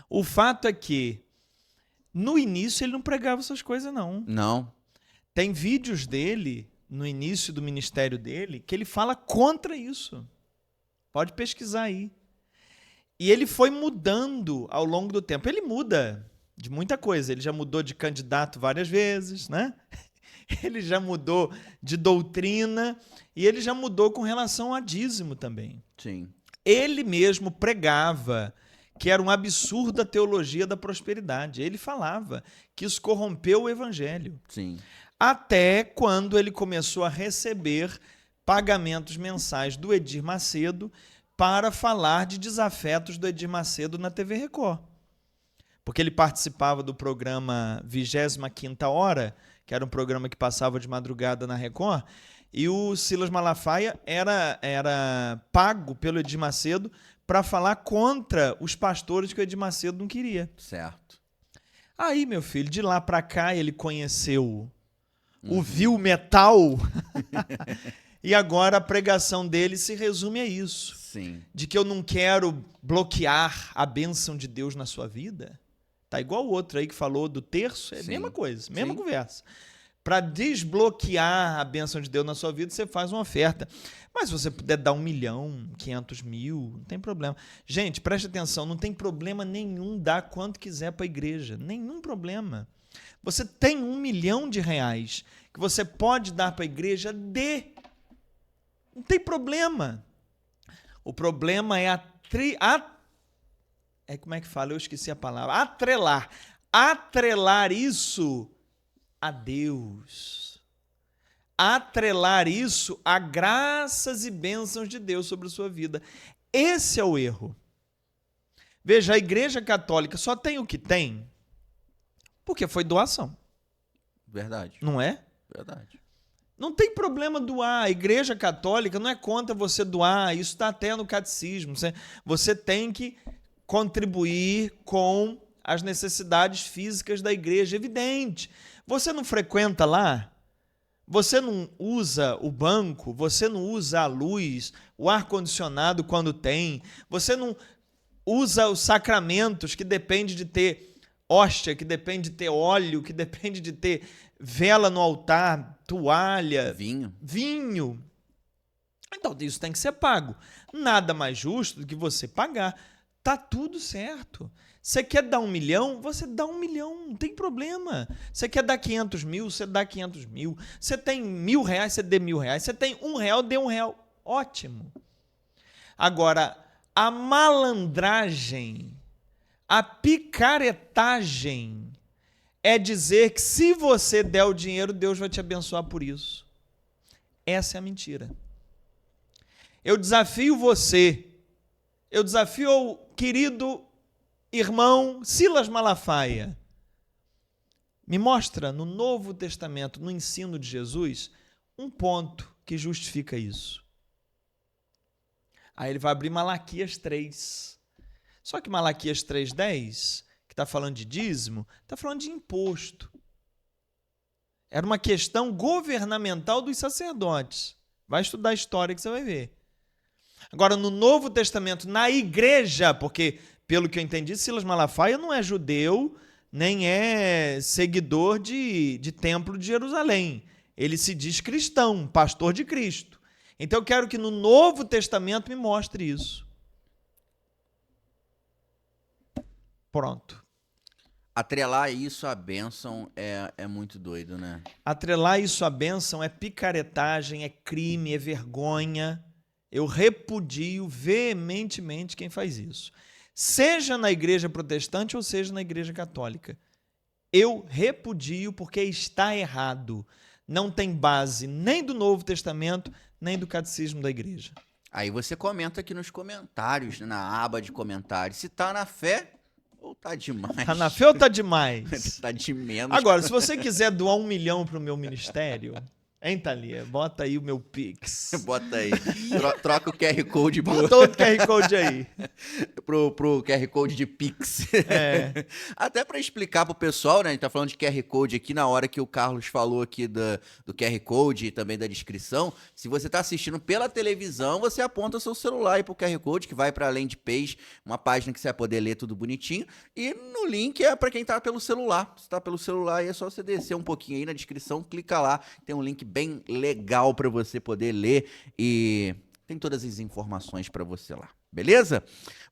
[SPEAKER 1] O fato é que, no início, ele não pregava essas coisas, não.
[SPEAKER 2] Não.
[SPEAKER 1] Tem vídeos dele, no início do ministério dele, que ele fala contra isso. Pode pesquisar aí. E ele foi mudando ao longo do tempo. Ele muda de muita coisa. Ele já mudou de candidato várias vezes, né? Ele já mudou de doutrina e ele já mudou com relação a dízimo também.
[SPEAKER 2] Sim.
[SPEAKER 1] Ele mesmo pregava que era um absurdo a teologia da prosperidade. Ele falava que isso corrompeu o evangelho.
[SPEAKER 2] Sim.
[SPEAKER 1] Até quando ele começou a receber pagamentos mensais do Edir Macedo para falar de desafetos do Edir Macedo na TV Record. Porque ele participava do programa 25ª Hora, que era um programa que passava de madrugada na Record, e o Silas Malafaia era pago pelo Edir Macedo para falar contra os pastores que o Edir Macedo não queria.
[SPEAKER 2] Certo.
[SPEAKER 1] Aí, meu filho, de lá para cá ele conheceu o vil metal e agora a pregação dele se resume a isso.
[SPEAKER 2] Sim.
[SPEAKER 1] De que eu não quero bloquear a bênção de Deus na sua vida. Tá igual o outro aí que falou do terço, é a mesma coisa, mesma conversa. Para desbloquear a bênção de Deus na sua vida, você faz uma oferta. Mas se você puder dar 1 milhão, 500 mil, não tem problema. Gente, preste atenção, não tem problema nenhum dar quanto quiser para a igreja. Nenhum problema. Você tem R$1 milhão que você pode dar para a igreja, dê. Não tem problema. O problema é como é que fala? Eu esqueci a palavra. Atrelar. Atrelar isso a Deus. Atrelar isso a graças e bênçãos de Deus sobre a sua vida. Esse é o erro. Veja, a Igreja Católica só tem o que tem porque foi doação.
[SPEAKER 2] Verdade.
[SPEAKER 1] Não é?
[SPEAKER 2] Verdade.
[SPEAKER 1] Não tem problema doar. A Igreja Católica não é contra você doar. Isso está até no catecismo. Você tem que contribuir com as necessidades físicas da igreja. Evidente. Você não frequenta lá? Você não usa o banco? Você não usa a luz, o ar-condicionado quando tem? Você não usa os sacramentos, que depende de ter hóstia, que depende de ter óleo, que depende de ter vela no altar, toalha, vinho. Então, isso tem que ser pago. Nada mais justo do que você pagar. Tá tudo certo. Você quer dar 1 milhão? Você dá 1 milhão, não tem problema. Você quer dar 500 mil? Você dá 500 mil. Você tem R$1.000? Você dê R$1.000. Você tem R$1? Dê R$1. Ótimo. Agora, a malandragem, a picaretagem é dizer que se você der o dinheiro, Deus vai te abençoar por isso. Essa é a mentira. Eu desafio você, eu desafio o querido irmão Silas Malafaia. Me mostra no Novo Testamento, no ensino de Jesus, um ponto que justifica isso. Aí ele vai abrir Malaquias 3. Só que Malaquias 3:10, que está falando de dízimo, está falando de imposto. Era uma questão governamental dos sacerdotes. Vai estudar a história que você vai ver. Agora, no Novo Testamento, na igreja, porque, pelo que eu entendi, Silas Malafaia não é judeu, nem é seguidor de templo de Jerusalém. Ele se diz cristão, pastor de Cristo. Então, eu quero que no Novo Testamento me mostre isso. Pronto.
[SPEAKER 2] Atrelar isso à bênção é muito doido, né?
[SPEAKER 1] Atrelar isso à bênção é picaretagem, é crime, é vergonha. Eu repudio veementemente quem faz isso. Seja na igreja protestante ou seja na igreja católica. Eu repudio porque está errado. Não tem base nem do Novo Testamento, nem do catecismo da igreja.
[SPEAKER 2] Aí você comenta aqui nos comentários, na aba de comentários, se tá na fé ou tá demais.
[SPEAKER 1] Tá na fé ou tá demais?
[SPEAKER 2] Tá de menos.
[SPEAKER 1] Agora, se você quiser doar 1 milhão para o meu ministério, hein, Thalia? Bota aí o meu Pix.
[SPEAKER 2] Bota aí. Troca o QR Code
[SPEAKER 1] Bota outro QR Code aí.
[SPEAKER 2] pro QR Code de Pix.
[SPEAKER 1] É.
[SPEAKER 2] Até para explicar pro pessoal, né? A gente tá falando de QR Code aqui na hora que o Carlos falou aqui do QR Code e também da descrição. Se você tá assistindo pela televisão, você aponta seu celular aí pro QR Code, que vai para além de page, uma página que você vai poder ler tudo bonitinho. E no link é para quem tá pelo celular. Se tá pelo celular, aí é só você descer um pouquinho aí na descrição, clica lá, tem um link bem legal para você poder ler e tem todas as informações para você lá. Beleza?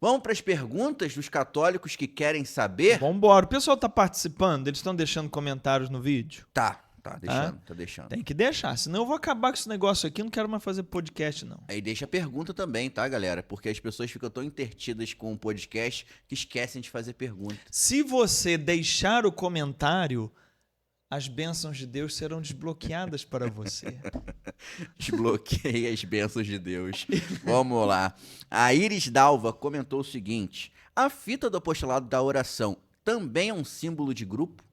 [SPEAKER 2] Vamos para as perguntas dos católicos que querem saber?
[SPEAKER 1] Vamos embora. O pessoal está participando? Eles estão deixando comentários no vídeo?
[SPEAKER 2] Tá deixando, tá deixando.
[SPEAKER 1] Tem que deixar, senão eu vou acabar com esse negócio aqui, não quero mais fazer podcast, não.
[SPEAKER 2] Aí deixa a pergunta também, tá, galera? Porque as pessoas ficam tão intertidas com o podcast que esquecem de fazer pergunta.
[SPEAKER 1] Se você deixar o comentário, as bênçãos de Deus serão desbloqueadas para você.
[SPEAKER 2] Desbloqueei as bênçãos de Deus. Vamos lá. A Iris Dalva comentou o seguinte: a fita do apostolado da oração também é um símbolo de grupo?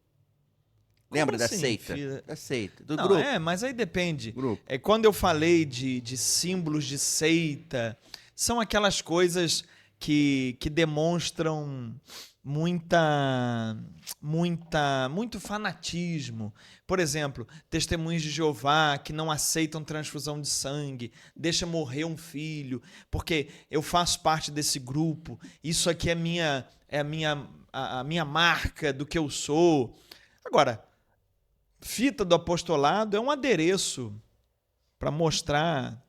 [SPEAKER 2] Lembra da
[SPEAKER 1] assim,
[SPEAKER 2] seita?
[SPEAKER 1] Filha?
[SPEAKER 2] Da seita, do
[SPEAKER 1] Não,
[SPEAKER 2] grupo.
[SPEAKER 1] mas aí depende.
[SPEAKER 2] Grupo.
[SPEAKER 1] Quando eu falei de símbolos de seita, são aquelas coisas que demonstram muito fanatismo. Por exemplo, testemunhos de Jeová que não aceitam transfusão de sangue, deixa morrer um filho, porque eu faço parte desse grupo, isso aqui é a minha marca do que eu sou. Agora, fita do apostolado é um adereço para mostrar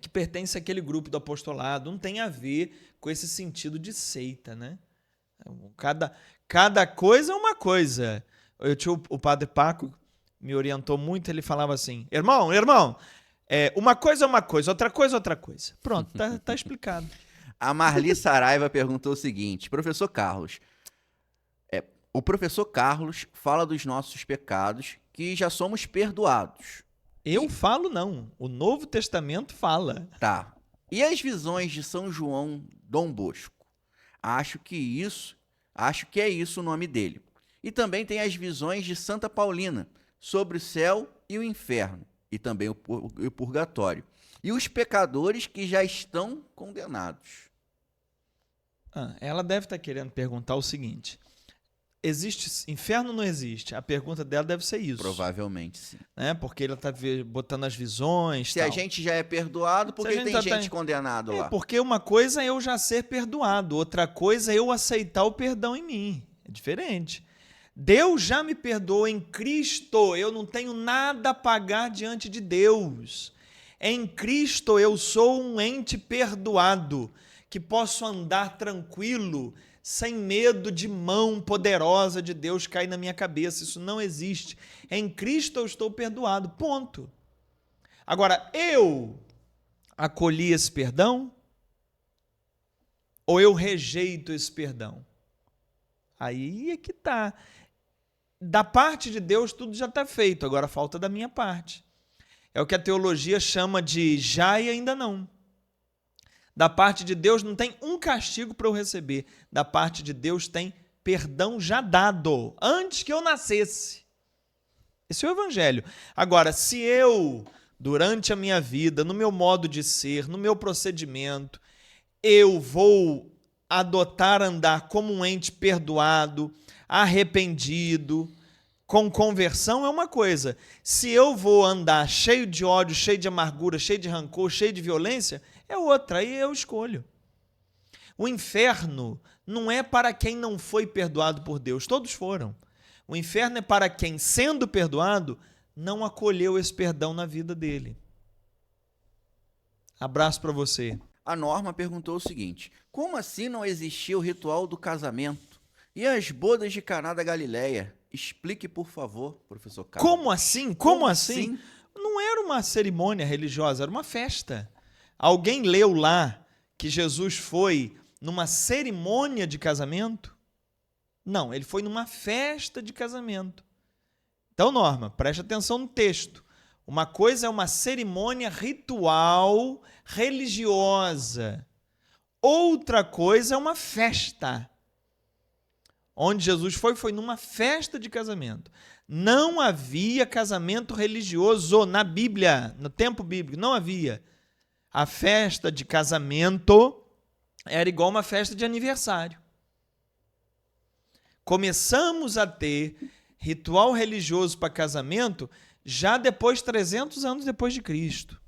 [SPEAKER 1] que pertence àquele grupo do apostolado. Não tem a ver com esse sentido de seita, né? Cada coisa é uma coisa. O padre Paco me orientou muito, ele falava assim: irmão, uma coisa é uma coisa, outra coisa é outra coisa. Pronto, tá explicado.
[SPEAKER 2] A Marli Saraiva perguntou o seguinte: professor Carlos, o professor Carlos fala dos nossos pecados, que já somos perdoados.
[SPEAKER 1] Eu falo não, o Novo Testamento fala.
[SPEAKER 2] Tá. E as visões de São João Dom Bosco? Acho que é isso o nome dele. E também tem as visões de Santa Paulina, sobre o céu e o inferno. e também o purgatório. E os pecadores que já estão condenados.
[SPEAKER 1] Ela deve estar querendo perguntar o seguinte: existe inferno ou não existe? A pergunta dela deve ser isso.
[SPEAKER 2] Provavelmente, sim.
[SPEAKER 1] Né? Porque ela está botando as visões.
[SPEAKER 2] Se
[SPEAKER 1] tal.
[SPEAKER 2] a gente já é perdoado, por que tem gente condenado lá?
[SPEAKER 1] Porque uma coisa é eu já ser perdoado, outra coisa é eu aceitar o perdão em mim. É diferente. Deus já me perdoou em Cristo, eu não tenho nada a pagar diante de Deus. Em Cristo eu sou um ente perdoado, que posso andar tranquilo, sem medo de mão poderosa de Deus cair na minha cabeça. Isso não existe. Em Cristo eu estou perdoado, ponto. Agora, eu acolhi esse perdão ou eu rejeito esse perdão? Aí é que está. Da parte de Deus tudo já está feito, agora falta da minha parte. É o que a teologia chama de já e ainda não. Da parte de Deus não tem um castigo para eu receber. Da parte de Deus tem perdão já dado, antes que eu nascesse. Esse é o Evangelho. Agora, se eu, durante a minha vida, no meu modo de ser, no meu procedimento, eu vou adotar andar como um ente perdoado, arrependido, com conversão é uma coisa. Se eu vou andar cheio de ódio, cheio de amargura, cheio de rancor, cheio de violência, é outra, aí eu escolho. O inferno não é para quem não foi perdoado por Deus, todos foram. O inferno é para quem, sendo perdoado, não acolheu esse perdão na vida dele. Abraço para você.
[SPEAKER 2] A Norma perguntou o seguinte: como assim não existia o ritual do casamento? E as bodas de Caná da Galileia? Explique, por favor, professor Carlos.
[SPEAKER 1] Como assim? Como assim? Não era uma cerimônia religiosa, era uma festa. Alguém leu lá que Jesus foi numa cerimônia de casamento? Não, ele foi numa festa de casamento. Então, Norma, preste atenção no texto. Uma coisa é uma cerimônia ritual religiosa. Outra coisa é uma festa. Onde Jesus foi numa festa de casamento. Não havia casamento religioso na Bíblia, no tempo bíblico, não havia. A festa de casamento era igual uma festa de aniversário. Começamos a ter ritual religioso para casamento já depois, 300 anos depois de Cristo.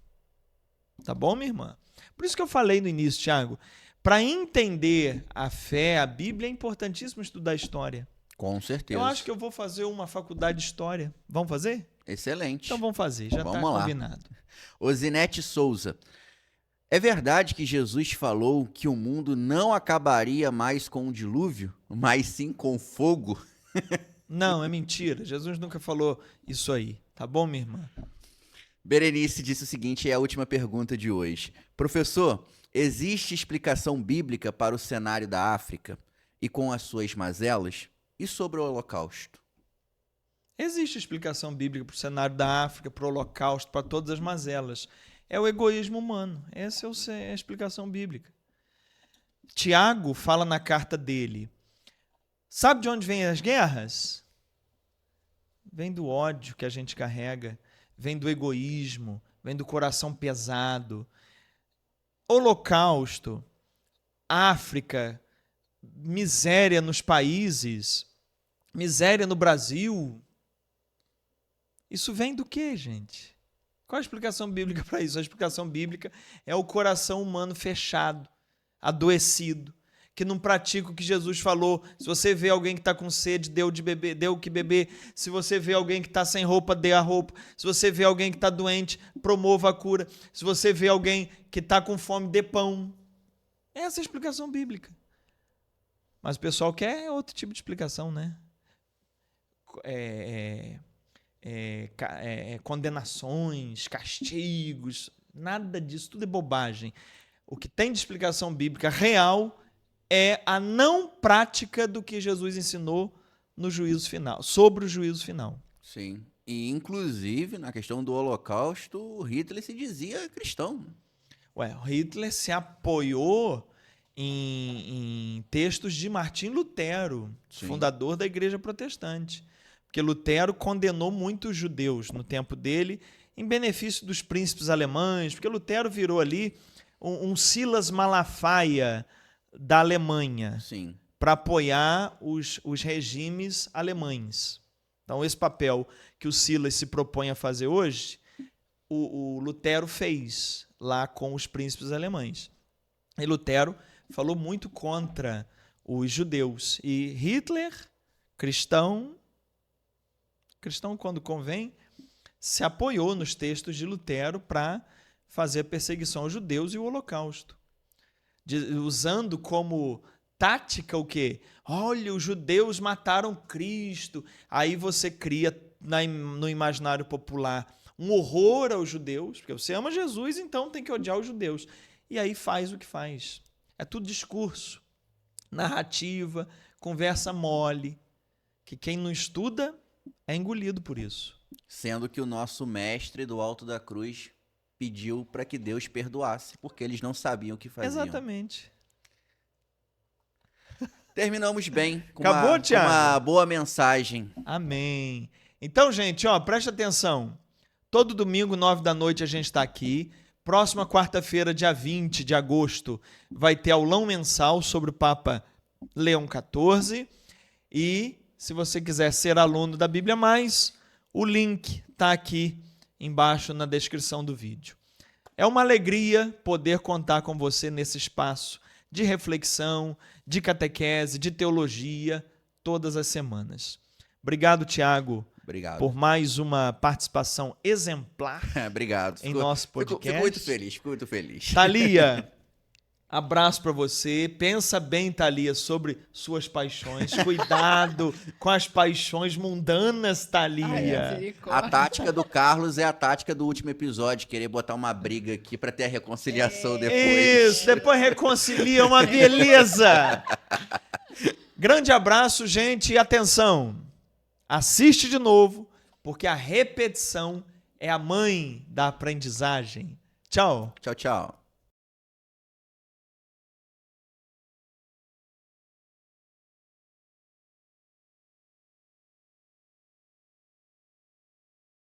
[SPEAKER 1] Tá bom, minha irmã? Por isso que eu falei no início, Tiago, para entender a fé, a Bíblia, é importantíssimo estudar história.
[SPEAKER 2] Com certeza.
[SPEAKER 1] Eu acho que eu vou fazer uma faculdade de história. Vamos fazer?
[SPEAKER 2] Excelente.
[SPEAKER 1] Então vamos fazer, já está combinado.
[SPEAKER 2] Osinete Souza. É verdade que Jesus falou que o mundo não acabaria mais com o dilúvio, mas sim com fogo?
[SPEAKER 1] Não, é mentira. Jesus nunca falou isso aí. Tá bom, minha irmã?
[SPEAKER 2] Berenice disse o seguinte, é a última pergunta de hoje. Professor, existe explicação bíblica para o cenário da África e com as suas mazelas? E sobre o Holocausto?
[SPEAKER 1] Existe explicação bíblica para o cenário da África, para o Holocausto, para todas as mazelas. É o egoísmo humano. Essa é a explicação bíblica. Tiago fala na carta dele. Sabe de onde vêm as guerras? Vem do ódio que a gente carrega, vem do egoísmo, vem do coração pesado. Holocausto, África, miséria nos países, miséria no Brasil. Isso vem do quê, gente? Qual a explicação bíblica para isso? A explicação bíblica é o coração humano fechado, adoecido, que não pratica o que Jesus falou. Se você vê alguém que está com sede, dê o que beber. Se você vê alguém que está sem roupa, dê a roupa. Se você vê alguém que está doente, promova a cura. Se você vê alguém que está com fome, dê pão. Essa é a explicação bíblica. Mas o pessoal quer outro tipo de explicação, né? Condenações, castigos, nada disso, tudo é bobagem. O que tem de explicação bíblica real é a não prática do que Jesus ensinou no juízo final, sobre o juízo final.
[SPEAKER 2] Sim. E, inclusive, na questão do Holocausto, Hitler se dizia cristão.
[SPEAKER 1] Hitler se apoiou em textos de Martim Lutero,
[SPEAKER 2] Sim.
[SPEAKER 1] fundador da Igreja Protestante. Porque Lutero condenou muitos judeus no tempo dele em benefício dos príncipes alemães, porque Lutero virou ali um Silas Malafaia da Alemanha,
[SPEAKER 2] Sim.
[SPEAKER 1] para apoiar os regimes alemães. Então, esse papel que o Silas se propõe a fazer hoje, o Lutero fez lá com os príncipes alemães. E Lutero falou muito contra os judeus. E Hitler, cristão quando convém, se apoiou nos textos de Lutero para fazer a perseguição aos judeus e o Holocausto. Usando como tática o quê? Olha, os judeus mataram Cristo. Aí você cria no imaginário popular um horror aos judeus, porque você ama Jesus, então tem que odiar os judeus. E aí faz o que faz. É tudo discurso, narrativa, conversa mole, que quem não estuda é engolido por isso.
[SPEAKER 2] Sendo que o nosso mestre do alto da cruz pediu para que Deus perdoasse, porque eles não sabiam o que faziam.
[SPEAKER 1] Exatamente.
[SPEAKER 2] Terminamos bem, com
[SPEAKER 1] Acabou,
[SPEAKER 2] com
[SPEAKER 1] Thiago?
[SPEAKER 2] uma boa mensagem.
[SPEAKER 1] Amém. Então, gente, presta atenção. Todo domingo, 9 da noite, a gente está aqui. Próxima quarta-feira, dia 20 de agosto, vai ter aulão mensal sobre o Papa Leão XIV. E, se você quiser ser aluno da Bíblia Mais, o link está aqui embaixo na descrição do vídeo. É uma alegria poder contar com você nesse espaço de reflexão, de catequese, de teologia, todas as semanas. Obrigado, Tiago,
[SPEAKER 2] Obrigado.
[SPEAKER 1] por mais uma participação exemplar
[SPEAKER 2] Obrigado.
[SPEAKER 1] em nosso podcast.
[SPEAKER 2] Fico muito feliz.
[SPEAKER 1] Thalia, abraço para você. Pensa bem, Thalia, sobre suas paixões. Cuidado com as paixões mundanas, Thalia.
[SPEAKER 2] A tática do Carlos é a tática do último episódio, querer botar uma briga aqui para ter a reconciliação depois.
[SPEAKER 1] Isso, depois reconcilia, uma beleza. Grande abraço, gente, e atenção. Assiste de novo, porque a repetição é a mãe da aprendizagem. Tchau.
[SPEAKER 2] Tchau, tchau.